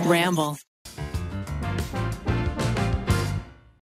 Ramble.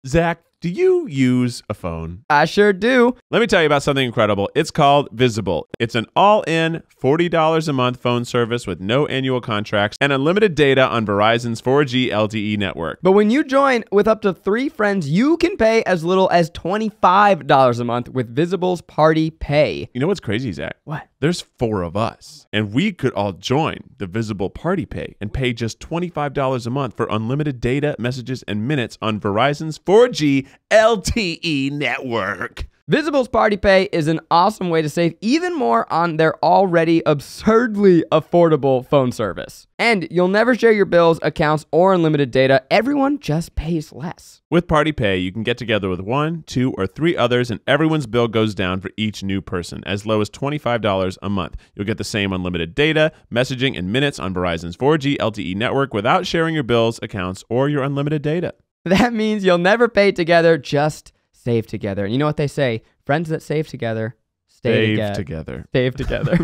Zach, do you use a phone? I sure do. Let me tell you about something incredible. It's called Visible. It's an all-in $40 a month phone service with no annual contracts and unlimited data on Verizon's 4G LTE network. But when you join with up to 3 friends, you can pay as little as $25 a month with Visible's Party Pay. You know what's crazy, Zach? What? There's 4 of us, and we could all join the Visible Party Pay and pay just $25 a month for unlimited data, messages, and minutes on Verizon's 4G LTE network. Visible's Party Pay is an awesome way to save even more on their already absurdly affordable phone service. And you'll never share your bills, accounts, or unlimited data. Everyone just pays less. With Party Pay, you can get together with 1, 2, or 3 others, and everyone's bill goes down for each new person, as low as $25 a month. You'll get the same unlimited data, messaging, and minutes on Verizon's 4G LTE network without sharing your bills, accounts, or your unlimited data. That means you'll never pay together, just save together. And you know what they say? Friends that save together, stay together. Save together.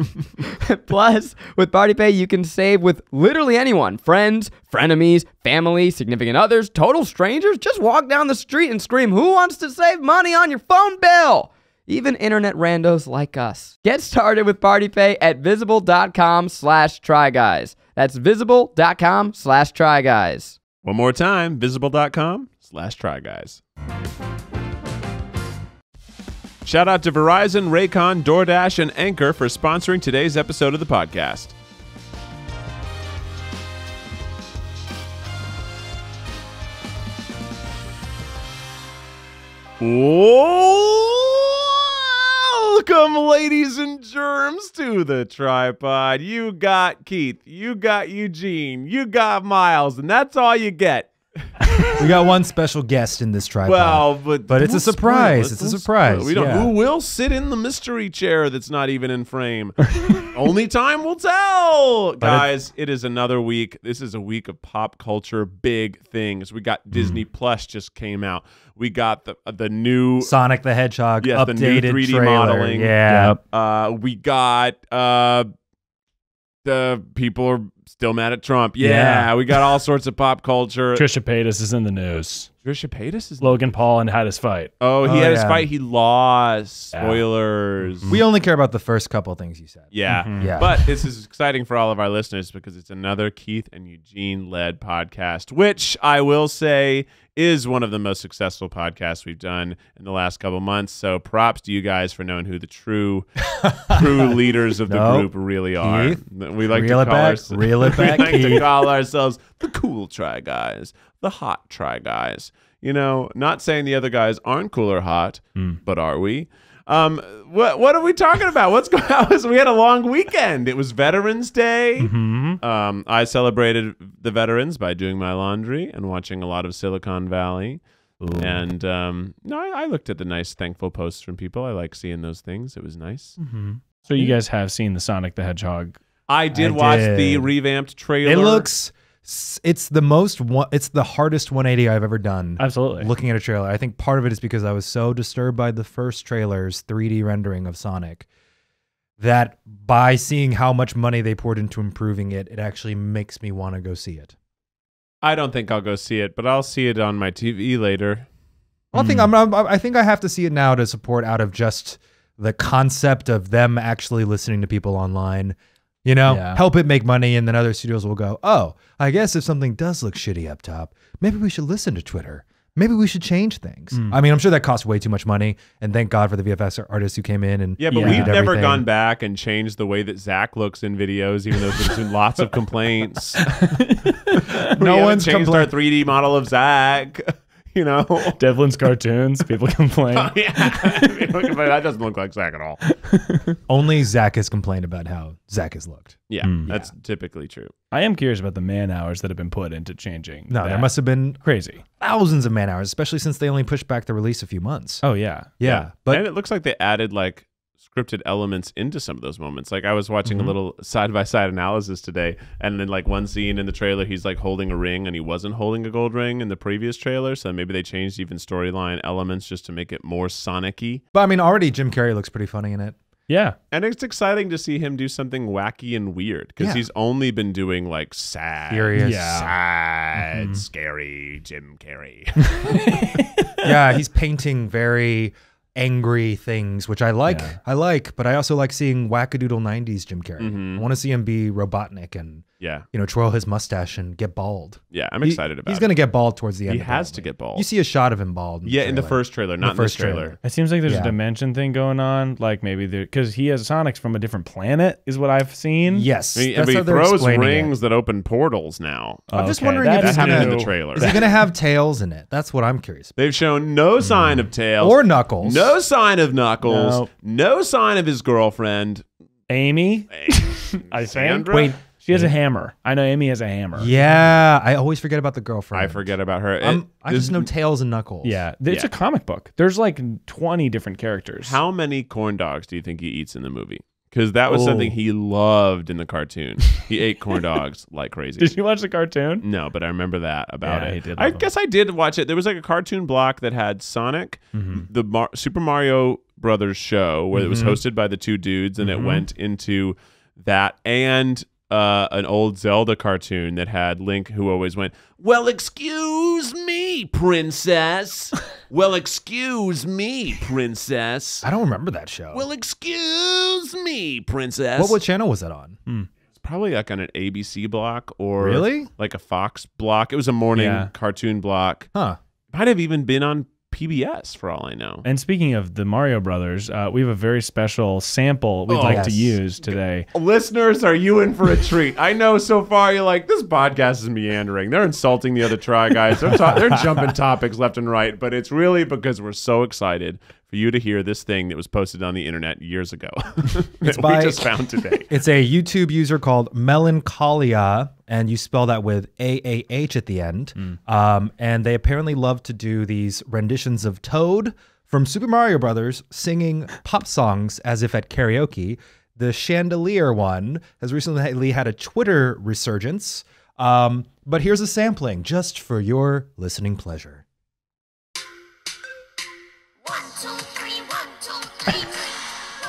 Plus, with Party Pay, you can save with literally anyone. Friends, frenemies, family, significant others, total strangers. Just walk down the street and scream, "Who wants to save money on your phone bill?" Even internet randos like us. Get started with Party Pay at visible.com/tryguys. That's visible.com/tryguys. One more time, visible.com/tryguys. Shout out to Verizon, Raycon, DoorDash, and Anchor for sponsoring today's episode of the podcast. Welcome, ladies and germs, to the tripod. You got Keith, you got Eugene, you got Miles, and that's all you get. We got one special guest in this tripod. Well, but it's a surprise. It's a surprise. We don't. Who will sit in the mystery chair that's not even in frame? Only time will tell, guys. It is another week. This is a week of pop culture big things. We got Disney Plus just came out. We got the new Sonic the Hedgehog updated the new 3D trailer. modeling. Yeah. We got the people are still mad at Trump. Yeah, we got all sorts of pop culture. Trisha Paytas is in the news. Trisha Paytas is Logan Paul and had his fight. he had his fight. He lost. Yeah. Spoilers. We only care about the first couple things you said. Yeah. Yeah. But this is exciting for all of our listeners because it's another Keith and Eugene led podcast, which I will say is one of the most successful podcasts we've done in the last couple months. So props to you guys for knowing who the true leaders of the group really are. Keith, We like reel to it call back, reel it back, we like to Keith. call ourselves the cool try guys, the hot try guys. You know, not saying the other guys aren't cool or hot, but are we? What are we talking about? What's going on? We had a long weekend. It was Veterans Day. I celebrated the veterans by doing my laundry and watching a lot of Silicon Valley. Ooh. And I looked at the nice, thankful posts from people. I like seeing those things. It was nice. So you guys have seen the Sonic the Hedgehog? I did watch the revamped trailer. It looks. It's the hardest 180 I've ever done. Absolutely. Looking at a trailer. I think part of it is because I was so disturbed by the first trailer's 3D rendering of Sonic that by seeing how much money they poured into improving it, it actually makes me want to go see it. I don't think I'll go see it, but I'll see it on my TV later. I think I have to see it now to support out of just the concept of them actually listening to people online. You know, help it make money, and then other studios will go, oh, I guess if something does look shitty up top, maybe we should listen to Twitter. Maybe we should change things. I mean, I'm sure that costs way too much money, and thank God for the VFX artists who came in and but we've never gone back and changed the way that Zach looks in videos, even though there's been lots of complaints. No one's changed our 3D model of Zach. You know, Devlin's cartoons. People complain. That doesn't look like Zach at all. Only Zach has complained about how Zach has looked. Yeah, that's typically true. I am curious about the man hours that have been put into changing. No, there must have been crazy thousands of man hours, especially since they only pushed back the release a few months. Oh yeah. But and it looks like they added like scripted elements into some of those moments. Like I was watching a little side-by-side analysis today, and then like one scene in the trailer, he's like holding a ring and he wasn't holding a gold ring in the previous trailer. So maybe they changed even storyline elements just to make it more Sonic-y. But I mean, already Jim Carrey looks pretty funny in it. Yeah. And it's exciting to see him do something wacky and weird because he's only been doing like sad, Serious. scary Jim Carrey. Yeah, he's painting very angry things, which I like. Yeah. I like, but I also like seeing wackadoodle 90s Jim Carrey. Mhm. I want to see him be Robotnik and twirl his mustache and get bald. Yeah, I'm excited about He's it. going to get bald towards the end. He has to get bald. You see a shot of him bald. In the first trailer, not in this trailer. It seems like there's Yeah. a dimension thing going on. Like maybe because he has Sonic's from a different planet, is what I've seen. Yes, I mean, that's but he how they're throws explaining rings it. that open portals now. I'm just wondering if That he's happened in gonna. the trailer. Is he going to have tails in it? That's what I'm curious about. They've shown no sign of tails Or Knuckles. No sign of Knuckles. No. No sign of his girlfriend. Amy, I think. Sandra? Wait. She has a hammer. I know Amy has a hammer. Yeah, I always forget about the girlfriend. I forget about her. I just know Tails and Knuckles. Yeah. It's a comic book. There's like 20 different characters. How many corn dogs do you think he eats in the movie? Because that was something he loved in the cartoon. He ate corn dogs like crazy. Did you watch the cartoon? No, but I remember that about Yeah, it. he did I love 'em. guess I did watch it. There was like a cartoon block that had Sonic, the Super Mario Brothers show, where it was hosted by the two dudes, and it went into that and an old Zelda cartoon that had Link, who always went, "Well, excuse me, princess. Well, excuse me, princess. I don't remember that show. Well, excuse me, princess." What channel was that on? It's probably like on an ABC block or Really? like a Fox block. It was a morning Yeah. cartoon block. Huh. Might have even been on PBS for all I know. And speaking of the Mario Brothers, we have a very special sample we'd like to yes. use today. Listeners, are you in for a treat? I know so far you're like, this podcast is meandering. They're insulting the other Try Guys. They're jumping topics left and right, but it's really because we're so excited for you to hear this thing that was posted on the internet years ago. That by- we just found today. It's a YouTube user called Melancholia, and you spell that with AAH at the end. And they apparently love to do these renditions of Toad from Super Mario Brothers singing pop songs as if at karaoke. The Chandelier one has recently had a Twitter resurgence. But here's a sampling just for your listening pleasure. 1, 2, 3, 1, 2, 3. 1,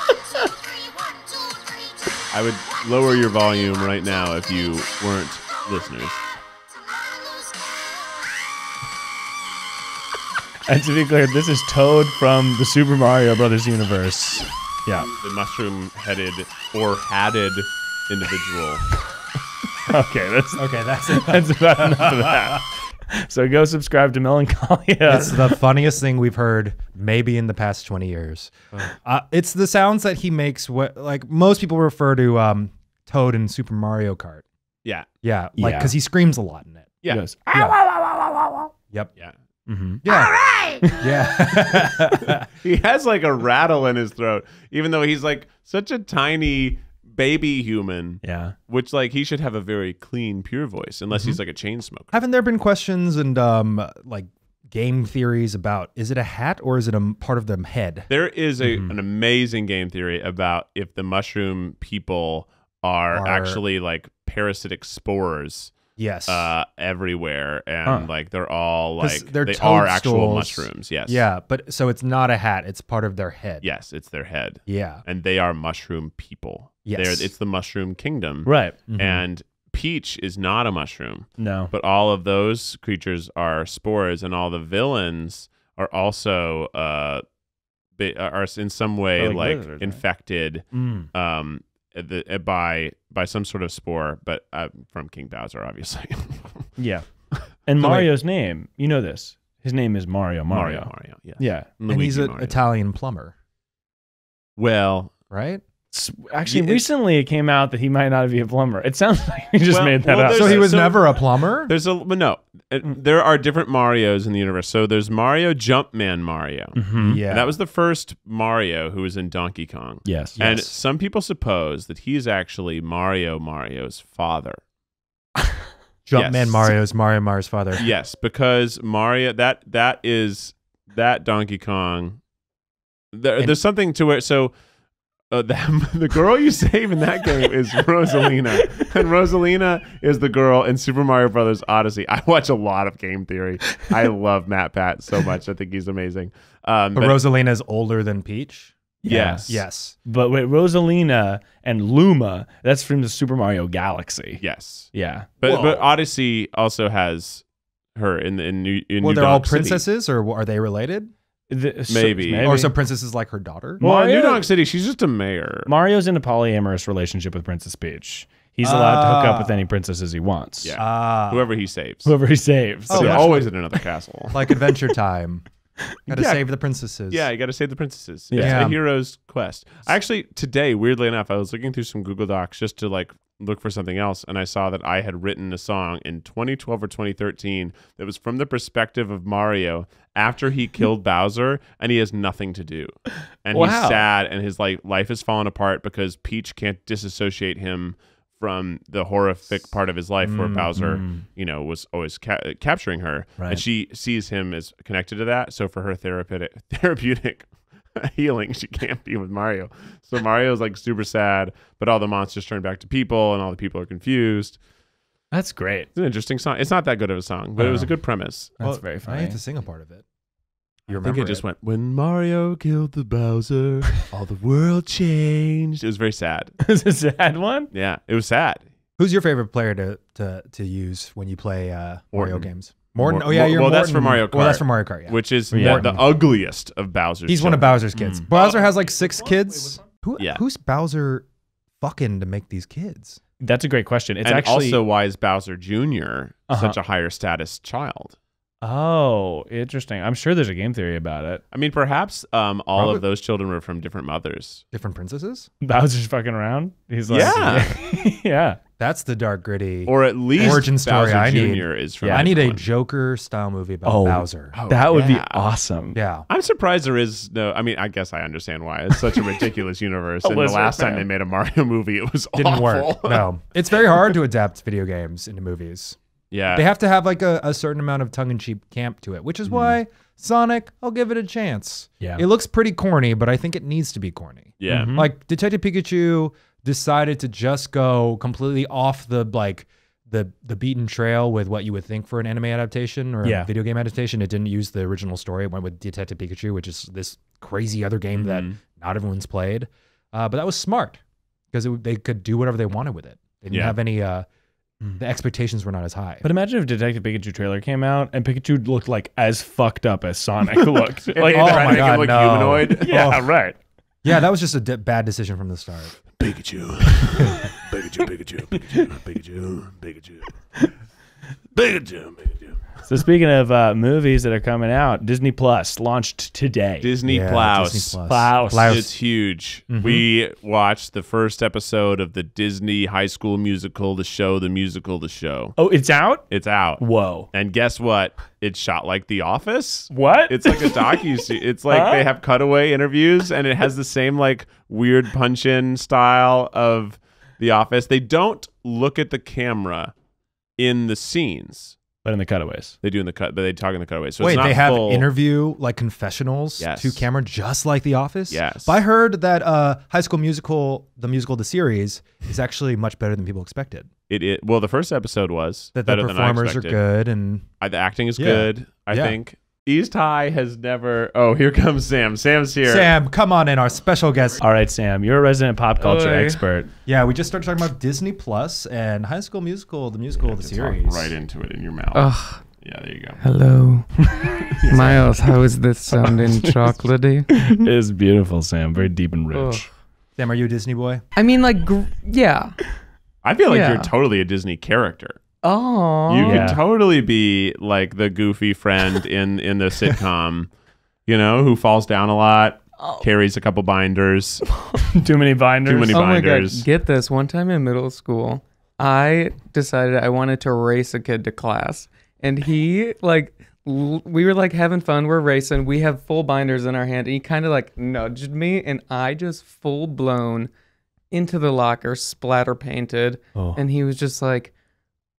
2, 3, 1, 2, 3. I would lower your volume right now if you weren't listeners. And to be clear, this is Toad from the Super Mario Brothers universe. Yeah. The mushroom-headed or hatted individual. Okay, that's it. that's about enough of that. So go subscribe to Melancholia. It's the funniest thing we've heard maybe in the past 20 years. It's the sounds that he makes. What like most people refer to Toad in Super Mario Kart. Yeah. Yeah, like Yeah. because he screams a lot in it. Yeah. He goes, Yep. Yeah. Yeah. Yeah. He has like a rattle in his throat, even though he's like such a tiny baby human, yeah. which like he should have a very clean, pure voice, unless he's like a chain smoker. Haven't there been questions and like game theories about is it a hat or is it a part of the head? There is an amazing game theory about if the mushroom people are actually like parasitic spores Yes. everywhere, and like they're all 'Cause like they're they are actual toadstools. mushrooms. Yes. Yeah, but so it's not a hat; it's part of their head. Yes, it's their head, Yeah. and they are mushroom people. Yes. It's the mushroom kingdom. Right. And Peach is not a mushroom, No. but all of those creatures are spores, and all the villains are also are in some way Like like lizards, right? infected Mm. by some sort of spore, but from King Bowser, obviously. Yeah. And Mario's name, you know this. His name is Mario. Mario, yes. Yeah. And he's Luigi an Mario. Italian plumber, Well, right? Actually, Yeah, recently it came out that he might not be a plumber. It sounds like we just Well- made that well, up. there's- So he was so- never a plumber? there are different Marios in the universe. So there's Mario Jumpman Mario. Mhm. Yeah. And that was the first Mario who was in Donkey Kong. Yes. And some people suppose that he's actually Mario's father. Jumpman yes. Mario's Mario's father. Yes, because Mario that Donkey Kong. There's something to it. So the girl you save in that game is Rosalina, and Rosalina is the girl in Super Mario Brothers Odyssey. I watch a lot of game theory. I love Matt Pat so much. I think he's amazing. But Rosalina is older than Peach? Yes. Yes. But wait, Rosalina and Luma, that's from the Super Mario Galaxy. Yes. Yeah. But Odyssey also has her in New Well, they're all Donk City. princesses, or are they related? Maybe. Or so Princess is like her daughter? Well, in New Mario- Donk City, she's just a mayor. Mario's in a polyamorous relationship with Princess Peach. He's allowed to hook up with any princesses he wants. Yeah. Whoever he saves. Whoever he saves. But they're that's always in another castle. Like Adventure Time. Gotta Yeah. save the princesses. Yeah, you got to save the princesses. Yeah. It's Yeah. the hero's quest. Actually, today, weirdly enough, I was looking through some Google Docs just to like look for something else, and I saw that I had written a song in 2012 or 2013 that was from the perspective of Mario after he killed Bowser, and he has nothing to do, and he's Wow. sad, and his life has fallen apart because Peach can't disassociate him from the horrific part of his life where Bowser, was always capturing her, Right. and she sees him as connected to that. So for her therapeutic healing, she can't be with Mario. So Mario's like super sad, but all the monsters turn back to people, and all the people are confused. That's great. It's an interesting song. It's not that good of a song, but it was a good premise. That's Well, very I funny. have to sing a part of it. You I think remember it just went, when Mario killed the Bowser, all the world changed. It was very sad. Is this a sad one? Yeah, it was sad. Who's your favorite player to use when you play Mario Morton. games? Morton. Mor- Oh yeah, well, you're well, that's Morton. for Mario Kart. Well, that's for Mario Kart. Yeah. Which is Yeah. the ugliest of Bowser's He's one of children. Bowser's kids. Bowser has like 6 kids. Yeah. Who's Bowser fucking to make these kids? That's a great question. It's and actually also, why is Bowser Jr. Uh-huh. such a higher status child? Oh, interesting. I'm sure there's a game theory about it. I mean, perhaps all Probably- of those children were from different mothers. Different princesses? Bowser's fucking around. He's like, Yeah. yeah. That's the dark gritty. Or at least Origin story Bowser I need. Jr. is from. Yeah, I need a different one. Joker style movie about Oh. Bowser. Oh, That would be yeah. awesome. Yeah. I'm surprised there is no. I mean, I guess I understand why. It's such a ridiculous universe. And the lizard last time man. they made a Mario movie, it was Didn't awful. work. No. It's very hard to adapt video games into movies. Yeah. They have to have like a certain amount of tongue-in-cheek camp to it, which is why Sonic, I'll give it a chance. Yeah. It looks pretty corny, but I think it needs to be corny. yeah. Like Detective Pikachu decided to just go completely off the the beaten trail with what you would think for an anime adaptation or Yeah. a video game adaptation. It didn't use the original story. It went with Detective Pikachu, which is this crazy other game that not everyone's played. But that was smart because they could do whatever they wanted with it. They didn't Yeah. have any. The expectations were not as high. But imagine if Detective Pikachu trailer came out and Pikachu looked like as fucked up as Sonic looked. like, oh Trying my to make God, him look no. humanoid. yeah, right. Yeah, that was just a bad decision from the start. Pikachu. Pikachu, Pikachu, Pikachu, Pikachu, Pikachu. Pikachu, Pikachu. So speaking of movies that are coming out, Disney Plus launched today. Disney Yeah, Plus. Disney Plus. It's huge. We watched the first episode of the Disney High School Musical, the show, the musical, the show. Oh, it's out? It's out. Whoa. And guess what? It's shot like The Office. What? It's like a docu. It's like Huh? they have cutaway interviews, and it has the same like weird punch-in style of The Office. They don't look at the camera in the scenes. But in the cutaways. They do in the cut, but they talk in the cutaways. So Wait, it's not they have full. interview like confessionals Yes. to camera just like The Office? Yes. But I heard that High School Musical, the series, is actually much better than people expected. Well, the first episode was That the better than I performers are expected. good and The acting is Yeah. good. I Yeah. think East High has never. Oh, here comes Sam. Sam's here. Sam, come on in, our special guest. All right, Sam, you're a resident pop culture Oi. expert. Yeah, we just started talking about Disney Plus and High School Musical, the musical, the Talk series. right into it in your mouth. Ugh. Yeah, there you go. Hello. Miles, how is this sounding chocolatey? It's beautiful, Sam. Very deep and rich. Ugh. Sam, are you a Disney boy? I mean, like, yeah. I feel like Yeah. you're totally a Disney character. Oh. You Yeah. could totally be like the goofy friend in the sitcom, who falls down a lot, carries a couple binders. Too many binders. Too many Oh my god, binders. get this. One time in middle school, I decided I wanted to race a kid to class. And he, we were like having fun. We're racing. We have full binders in our hand. And he kind of like nudged me. And I just full blown into the locker, splatter painted. Oh. And he was just like,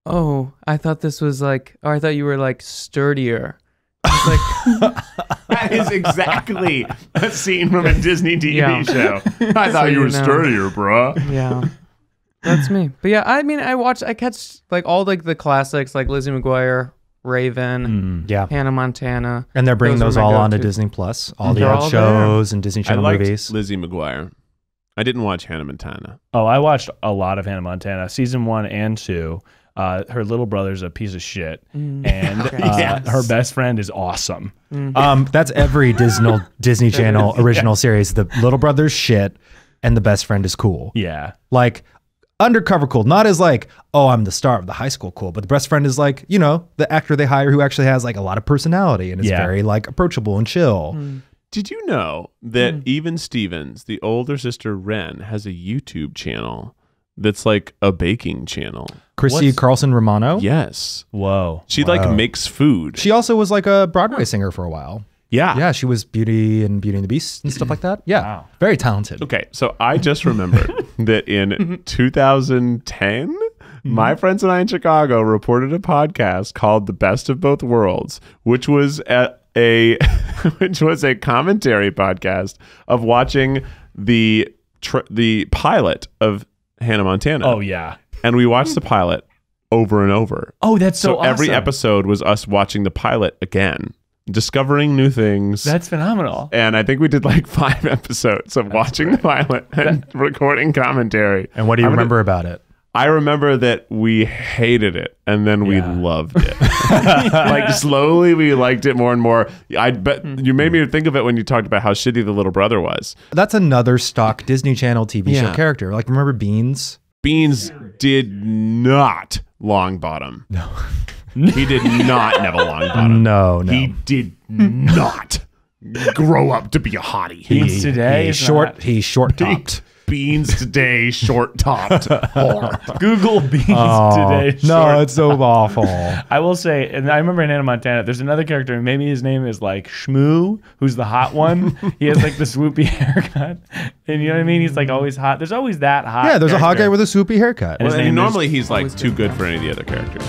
oh, I thought this was like, or I thought you were like sturdier. I was like, That is exactly a scene from a Disney TV Yeah. show. I So thought you were you know. sturdier, bruh. yeah. That's me. But yeah, I mean, I catch like all like the classics like Lizzie McGuire, Raven, Yeah. Hannah Montana. And they're bringing Those those are my all onto go-tos. Disney Plus, all the They're old all shows and Disney I Channel liked movies. Lizzie McGuire. I didn't watch Hannah Montana. Oh, I watched a lot of Hannah Montana, season 1 and 2. Her little brother's a piece of shit, and Yes. her best friend is awesome. That's every Disney Channel original series. The little brother's shit, and the best friend is cool. Yeah. Like undercover cool, not as like, oh, I'm the star of the high school cool, but the best friend is like, you know, the actor they hire who actually has like a lot of personality and is Yeah. very like approachable and chill. Did you know that Even Stevens, the older sister Ren, has a YouTube channel that's like a baking channel? Chrissy What's- Carlson Romano. Yes. Whoa. She like makes food. She also was like a Broadway singer for a while. yeah. Yeah, she was Beauty and the Beast and stuff like that. Yeah, Wow. very talented. Okay, so I just remembered that in 2010, my friends and I in Chicago reported a podcast called "The Best of Both Worlds," which was which was a commentary podcast of watching the pilot of Hannah Montana. Oh, yeah. And we watched the pilot over and over. Oh, that's so awesome. Every episode was us watching the pilot again, discovering new things. That's phenomenal. And I think we did like 5 episodes of watching the pilot and recording commentary. And what do you I'm gonna- remember about it? I remember that we hated it and then we Yeah. loved it. Like slowly we liked it more and more. I bet you made me think of it when you talked about how shitty the little brother was. That's another stock Disney Channel TV show Yeah. character. Like, remember Beans? Beans did not long bottom. No. He did not have a long bottom. No. He did not grow up to be a hottie. Beans today He's is short. not- He's short topped. Beans today, short topped whore. Google Beans Oh, today. no, short. it's so awful. I will say, and I remember in Hannah Montana, there's another character, and maybe his name is like Shmoo, who's the hot one. He has like the swoopy haircut. And you know what I mean? He's like always hot. There's always that hot. Yeah, there's a hot guy character. with a swoopy haircut. His Well, name and is- normally he's like too good for any of the other characters.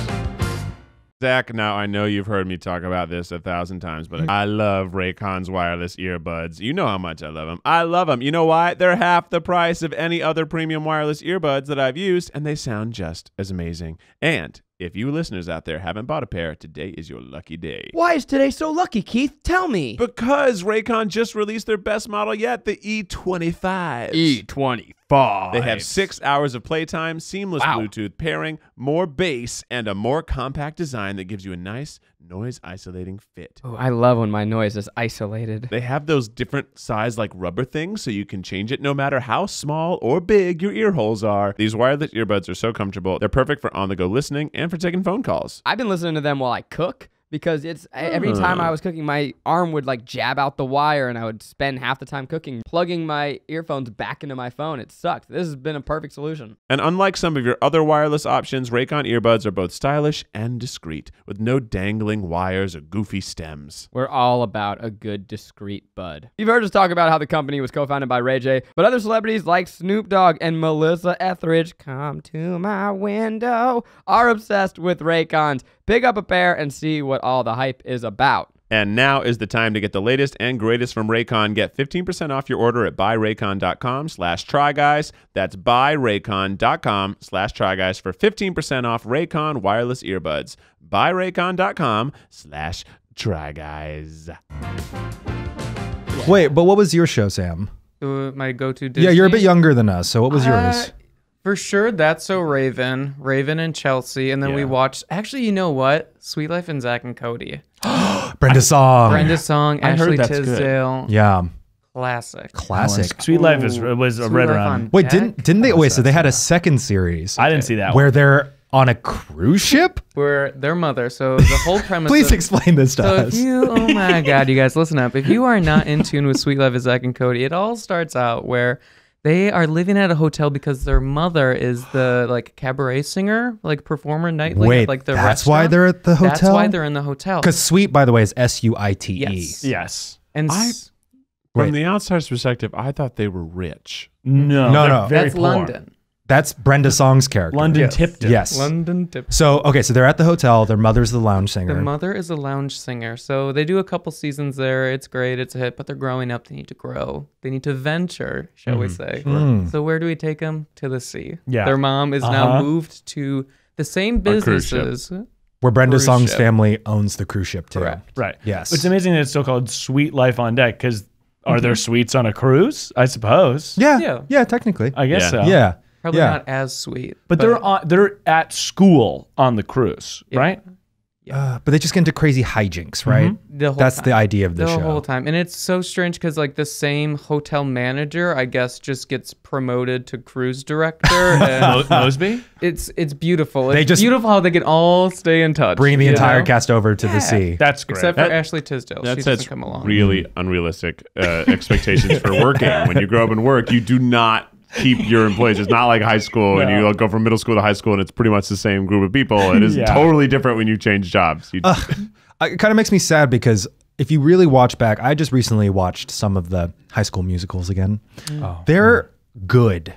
Zach, now I know you've heard me talk about this 1,000 times, but I love Raycon's wireless earbuds. You know how much I love them. I love them. You know why? They're half the price of any other premium wireless earbuds that I've used, and they sound just as amazing. And if you listeners out there haven't bought a pair, today is your lucky day. Why is today so lucky, Keith? Tell me. Because Raycon just released their best model yet, the E25. E25. They have 6 hours of playtime, seamless Bluetooth pairing, more bass, and a more compact design that gives you a nice noise-isolating fit. Oh, I love when my noise is isolated. They have those different size like rubber things so you can change it no matter how small or big your ear holes are. These wireless earbuds are so comfortable. They're perfect for on-the-go listening and for taking phone calls. I've been listening to them while I cook because it's every time I was cooking, my arm would like jab out the wire and I would spend half the time cooking, plugging my earphones back into my phone. It sucked. This has been a perfect solution. And unlike some of your other wireless options, Raycon earbuds are both stylish and discreet, with no dangling wires or goofy stems. We're all about a good, discreet bud. You've heard us talk about how the company was co-founded by Ray J, but other celebrities like Snoop Dogg and Melissa Etheridge, come to my window, are obsessed with Raycons. Pick up a pair and see what all the hype is about. And now is the time to get the latest and greatest from Raycon. Get 15% off your order at buyraycon.com/tryguys. That's buyraycon.com/tryguys for 15% off Raycon wireless earbuds. Buyraycon.com/tryguys. Wait, but what was your show, Sam? My go-to Disney. Yeah, you're a bit younger than us, so what was yours? For sure, That's So Raven and Chelsea. And then we watched, actually, you know what? Sweet Life and Zach and Cody. Brenda Song. Brenda Song, I heard Ashley that's good. Tisdale. Yeah, Classic. classic. Sweet Life was Sweet right Life around. on Wait, Deck. didn't they? Wait, so they had a second series I didn't see that where one. they're on a cruise ship? Where their mother. So the whole premise. Please of, explain this to So us. if you, oh my God, you guys listen up. If you are not in tune with Sweet Life of Zach and Cody, it all starts out where they are living at a hotel because their mother is the like cabaret singer, like performer nightly. Wait, at, like the that's why restaurant. they're at the That's hotel? why they're in the hotel. Because Sweet, by the way, is Suite. Yes. Yes. And From Wait. the outsider's perspective, I thought they were rich. No. No, they're no. Very that's poor. London. That's Brenda Song's character. London Yes. Tipton. Yes. London tip. So, okay, so they're at the hotel. Their mother's the lounge singer. The mother is a lounge singer. So they do a couple seasons there. It's great. It's a hit, but they're growing up. They need to grow. They need to venture, shall we say. So where do we take them? To the sea. Yeah. Their mom is now moved to the same cruise ship. businesses. Where Brenda cruise Song's ship. family owns the cruise ship too. Correct. Right. Yes. It's amazing that it's still called Sweet Life on Deck because are there suites on a cruise? I suppose. Yeah. Yeah. Technically. I guess Yeah. so. Yeah. Probably Yeah. not as sweet. But they're at school on the cruise, right? But they just get into crazy hijinks, right? The whole That's time. the idea of the The show. whole time. And it's so strange because like the same hotel manager, I guess, just gets promoted to cruise director. And Mosby? it's beautiful. They It's just beautiful how they can all stay in touch. Bring the you entire know? cast over to the sea. That's great. Except for That- Ashley Tisdale. She That doesn't sets come along. really unrealistic expectations for working. When you grow up and work, you do not keep your employees. It's not like high school and you go from middle school to high school and it's pretty much the same group of people. It is totally different when you change jobs. It kind of makes me sad because if you really watch back, I just recently watched some of the High School Musicals again. They're good,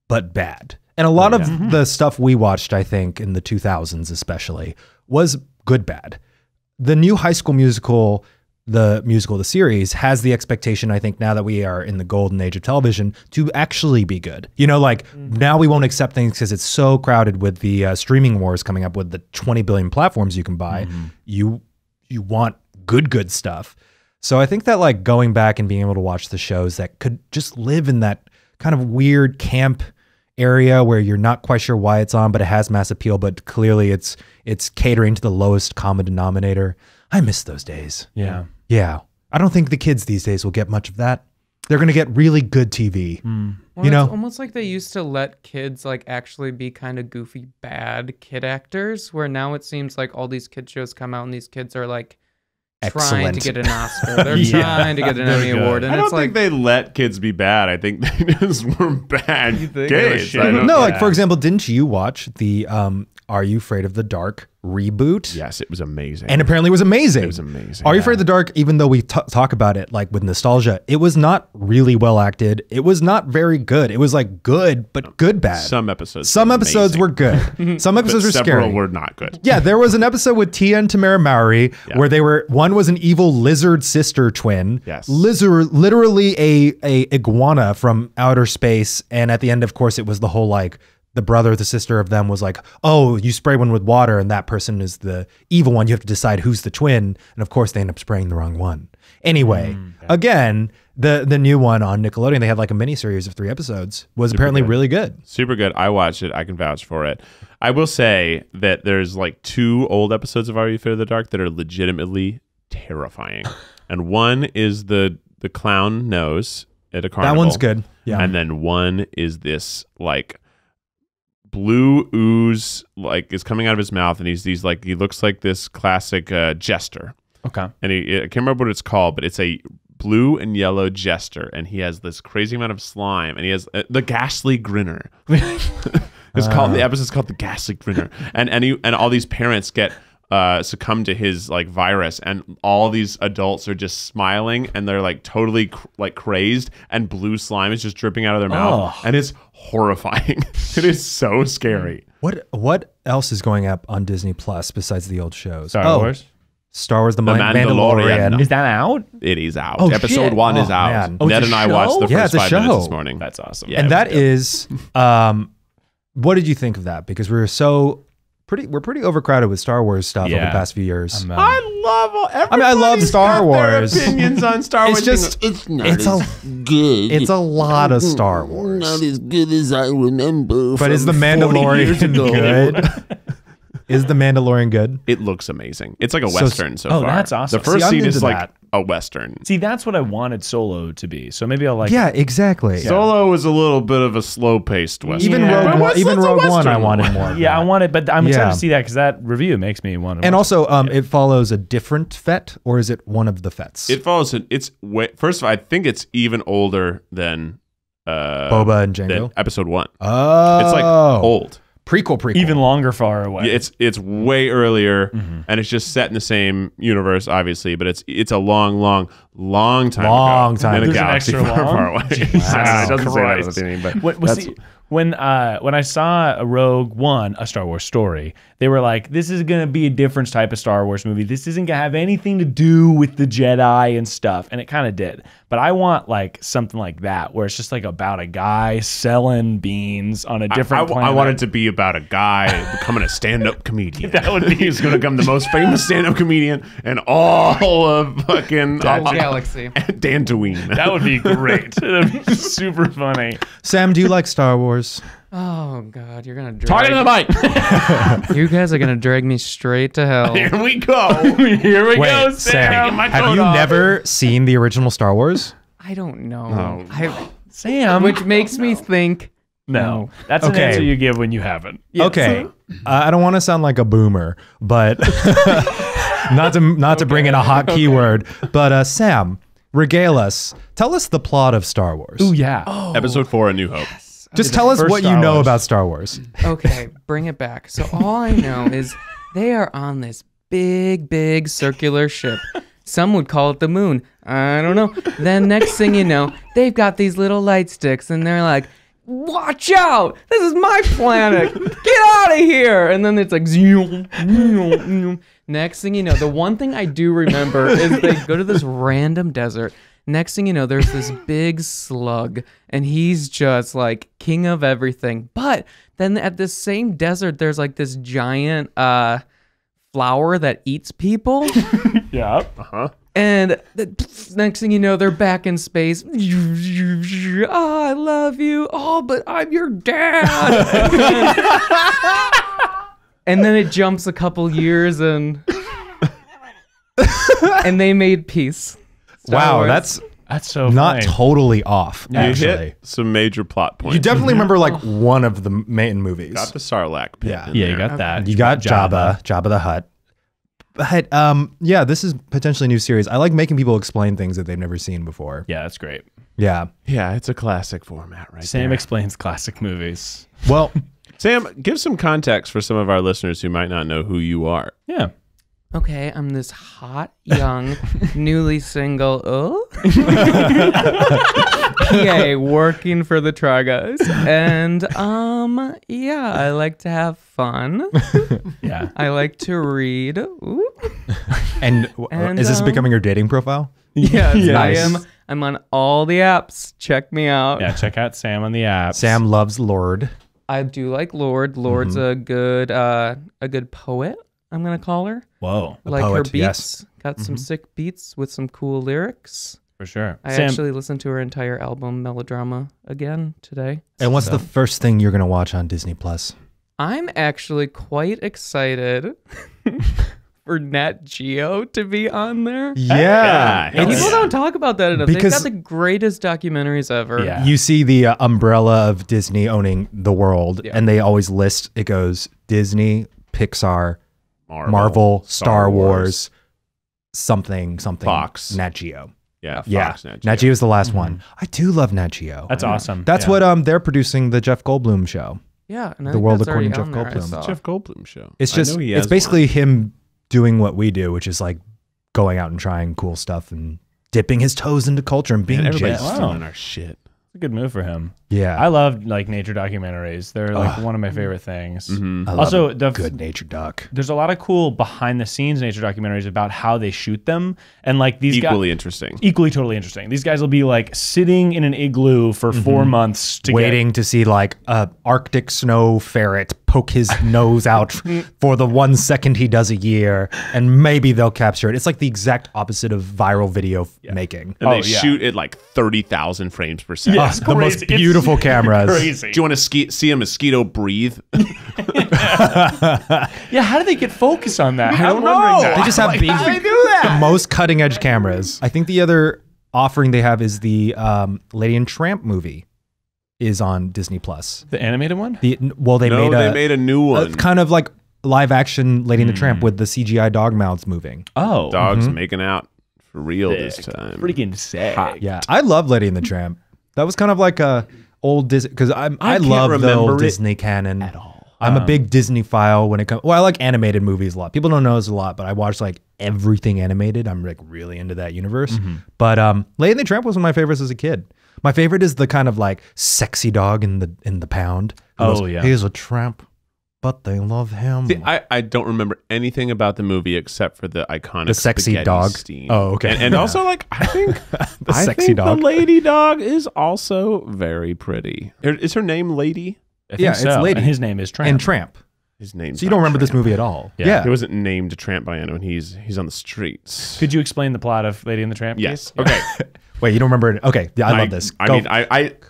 but bad. And a lot of the stuff we watched, I think, in the 2000s especially, was good bad. The new High School Musical, the series, has the expectation, I think, now that we are in the golden age of television, to actually be good. You know, like now we won't accept things because it's so crowded with the streaming wars coming up with the 20 billion platforms you can buy. You want good stuff. So I think that like going back and being able to watch the shows that could just live in that kind of weird camp area where you're not quite sure why it's on, but it has mass appeal, but clearly it's catering to the lowest common denominator. I miss those days. Yeah. Yeah. I don't think the kids these days will get much of that. They're going to get really good TV. Well, You know? it's almost like they used to let kids like actually be kind of goofy, bad kid actors, where now it seems like all these kid shows come out and these kids are like trying to Excellent. get an Oscar. They're trying to get an Emmy Award. And I don't it's think like, they let kids be bad. I think they just were bad think? kids. Oh, I don't- No, like for example, didn't you watch the Are You Afraid of the Dark reboot? Yes, it was amazing. And apparently it was amazing. It was amazing. Are You Afraid of the Dark, even though we talk about it like with nostalgia, it was not really well acted. It was not very good. It was like good, but good bad. Some episodes. Some were episodes amazing, were good. Some but episodes were several scary. were not good. Yeah, there was an episode with Tia and Tamara Mowry where they were, one was an evil lizard sister twin. Yes. Literally a iguana from outer space. And at the end, of course, it was the whole like, the brother, the sister of them was like, oh, you spray one with water and that person is the evil one. You have to decide who's the twin. And of course, they end up spraying the wrong one. Anyway, again, the new one on Nickelodeon, they had like a mini series of 3 episodes, was apparently really good. Super good. I watched it. I can vouch for it. I will say that there's like 2 old episodes of Are You Afraid of the Dark that are legitimately terrifying. And one is the clown nose at a carnival. That one's good. Yeah. And then one is this like blue ooze like is coming out of his mouth, and he looks like this classic jester. Okay. And I can't remember what it's called, but it's a blue and yellow jester, and he has this crazy amount of slime, and he has the ghastly grinner. It's called, the episode's called the ghastly grinner, and all these parents get succumb to his like virus, and all these adults are just smiling, and they're like totally like crazed, and blue slime is just dripping out of their mouth, and it's horrifying. It is so scary. What else is going up on Disney Plus besides the old shows? Star Wars. Star Wars, the Mandalorian. Mandalorian. Is that out? It is out. Oh, Episode shit. 1 is Oh, out. man. Oh, Ned it's and a I watched the show? Yeah, first it's a 5 minutes show. this morning. That's awesome. Yeah. And it that was is, what did you think of that? Because we're pretty overcrowded with Star Wars stuff over the Yeah. past few years. I'm, I love I love Star got their Wars. opinions on Star Wars. It's just, It's not it's a, good. it's a lot of Star Wars. Not as good as I remember. But is the from 40 years Mandalorian ago. good? Is the Mandalorian good? It looks amazing. It's like a Western so oh, far. that's awesome. The first See, I'm scene is into like that. a Western. See, that's what I wanted Solo to be. So maybe I'll like. Yeah, exactly. Solo was a little bit of a slow-paced Western. Even Yeah. Rogue But One, what's- even what's a Rogue One, I Western wanted one? more. of Yeah, I that. want it, but I'm excited Yeah. to see that because that review makes me want to. And watch also, it follows a different Fett, or is it one of the Fets? It follows it. It's way, first of all, I think it's even older than Boba and than Jango. episode 1. Oh, It's like old. prequel. even longer far away. It's way earlier, and it's just set in the same universe, obviously. But it's a long time Long ago. time in a ago. There's an galaxy extra far, long? far away. Jesus it doesn't say that at the Christ. beginning, but What when I saw Rogue One, a Star Wars story, they were like, this is going to be a different type of Star Wars movie. This isn't going to have anything to do with the Jedi and stuff. And it kind of did. But I want like something like that where it's just like about a guy selling beans on a different planet. I want it to be about a guy becoming a stand-up comedian. That would be He's going to become the most famous stand-up comedian in all of fucking Galaxy. Dantooine. That would be great. That'd be super funny. Sam, do you like Star Wars? Oh God, you're gonna Talking drag. to the mic. You guys are gonna drag me straight to hell. Here we go. Here we go, Wait, Sam. have you never seen the original Star Wars? I don't know. Oh. Sam. Which makes me think. No. That's an Okay. answer you give when you haven't. Okay, I don't want to sound like a boomer, but not to bring in a hot keyword. But Sam, regale us. Tell us the plot of Star Wars. Ooh, yeah. Episode 4, A New Hope. Just tell us first what you Star know Wars. about Star Wars. Okay, bring it back. So all I know is they are on this big circular ship. Some would call it the moon. I don't know. Then next thing you know, they've got these little light sticks and they're like, watch out! This is my planet! Get out of here! And then it's like, zoom, zoom, zoom. Next thing you know, the one thing I do remember is they go to this random desert. Next thing you know, there's this big slug, and he's just like king of everything. But then at this same desert, there's like this giant flower that eats people. Yeah. And next thing you know, they're back in space. Oh, I love you. Oh, but I'm your dad. And then it jumps a couple years and they made peace. Star Wow, Wars. That's so not funny. totally off. You Actually, hit some major plot points. you definitely remember like one of the main movies. got the Sarlacc pit. Yeah. in Yeah, you there. got that. You got Jabba the Hutt. But yeah, this is potentially a new series. I like making people explain things that they've never seen before. Yeah, that's great. Yeah. Yeah, it's a classic format, right Sam there. explains classic movies. Well, Sam, give some context for some of our listeners who might not know who you are. Yeah. Okay, I'm this hot, young, newly single, PA working for the Try Guys. And, yeah, I like to have fun. Yeah. I like to read. Ooh. and is this becoming your dating profile? Yes, I Nice. am. I'm on all the apps. Check me out. Yeah, check out Sam on the app. Sam loves Lord. I do like Lord. Lord's a good poet, I'm gonna call her. Whoa. Like her poet, beats. yes. Got some sick beats with some cool lyrics. For sure. I Sam, actually listened to her entire album, Melodrama, again today. And what's the first thing you're gonna watch on Disney Plus? I'm actually quite excited for Nat Geo to be on there. Yeah. And Yes. people don't talk about that enough. Because- They've got the greatest documentaries ever. Yeah. You see the umbrella of Disney owning the world, Yeah. and they always list it goes Disney, Pixar, Marvel, Marvel, Star Wars, something, Fox. Nat Geo. Yeah, Yeah, Fox, Nat Geo is the last one. I do love Nat Geo. that's awesome. That's Yeah. what they're producing the Jeff Goldblum show. Yeah. And I The think World that's already According to on Jeff there, I Goldblum. saw. Jeff Goldblum show. It's I just know he it's has basically him doing what we do, which is like going out and trying cool stuff and dipping his toes into culture and one. being Man, everybody's Jeff. Wow. stealing our shit. It's a good move for him. Yeah. I love like nature documentaries. They're like one of my favorite things. Mm-hmm. I love Also, a the good natured duck. there's a lot of cool behind the scenes nature documentaries about how they shoot them, and like these guys Equally interesting. equally totally interesting. These guys will be like sitting in an igloo for 4 months to Waiting to see like a Arctic snow ferret poke his nose out for the 1 second he does a year, and maybe they'll capture it. It's like the exact opposite of viral video making. And they Oh, yeah. shoot at like 30,000 frames per second. Yeah, it's the most crazy. It's beautiful cameras. Crazy. Do you want to see a mosquito breathe? Yeah, how do they get focus on that? I don't know. They just have the most cutting edge cameras. I think the other offering they have is the Lady and Tramp movie is on Disney Plus. The animated one? They No, made they made a new one. kind of like live action Lady and the Tramp with the CGI dog mouths moving. Oh, Dogs making out for real sick. this time. Freaking sick. Yeah, I love Lady and the Tramp. That was kind of like a old Disney because I can't love the remember old it Disney canon at all. I'm a big Disney file when it comes. Well, I like animated movies a lot. People don't know this a lot, but I watch like everything animated. I'm like really into that universe. But Lady and the Tramp was one of my favorites as a kid. My favorite is the kind of like sexy dog in the pound. who Oh, goes, yeah. He's a tramp, but they love him. See, I don't remember anything about the movie except for the iconic The sexy spaghetti dog? scene. Oh, okay. And also, like, I think The sexy dog. the lady dog is also very pretty. Is her name Lady? I think Yeah, it's so. Lady. And his name is Tramp. And Tramp. His name. So you don't remember this movie at all. Yeah. He wasn't named Tramp by anyone. He's on the streets. Could you explain the plot of Lady and the Tramp? Yes. Keith? Okay. Wait, you don't remember it? Okay, yeah, I love this. I Go, mean,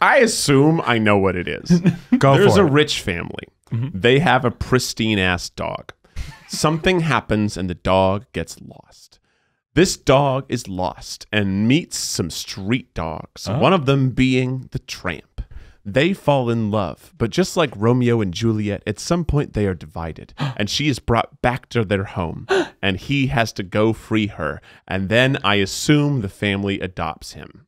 I assume I know what it is. go There's for a it. rich family. They have a pristine ass dog. Something happens and the dog gets lost. This dog is lost and meets some street dogs, one of them being the Tramp. They fall in love, but just like Romeo and Juliet, at some point they are divided, and she is brought back to their home, and he has to go free her, and then I assume the family adopts him.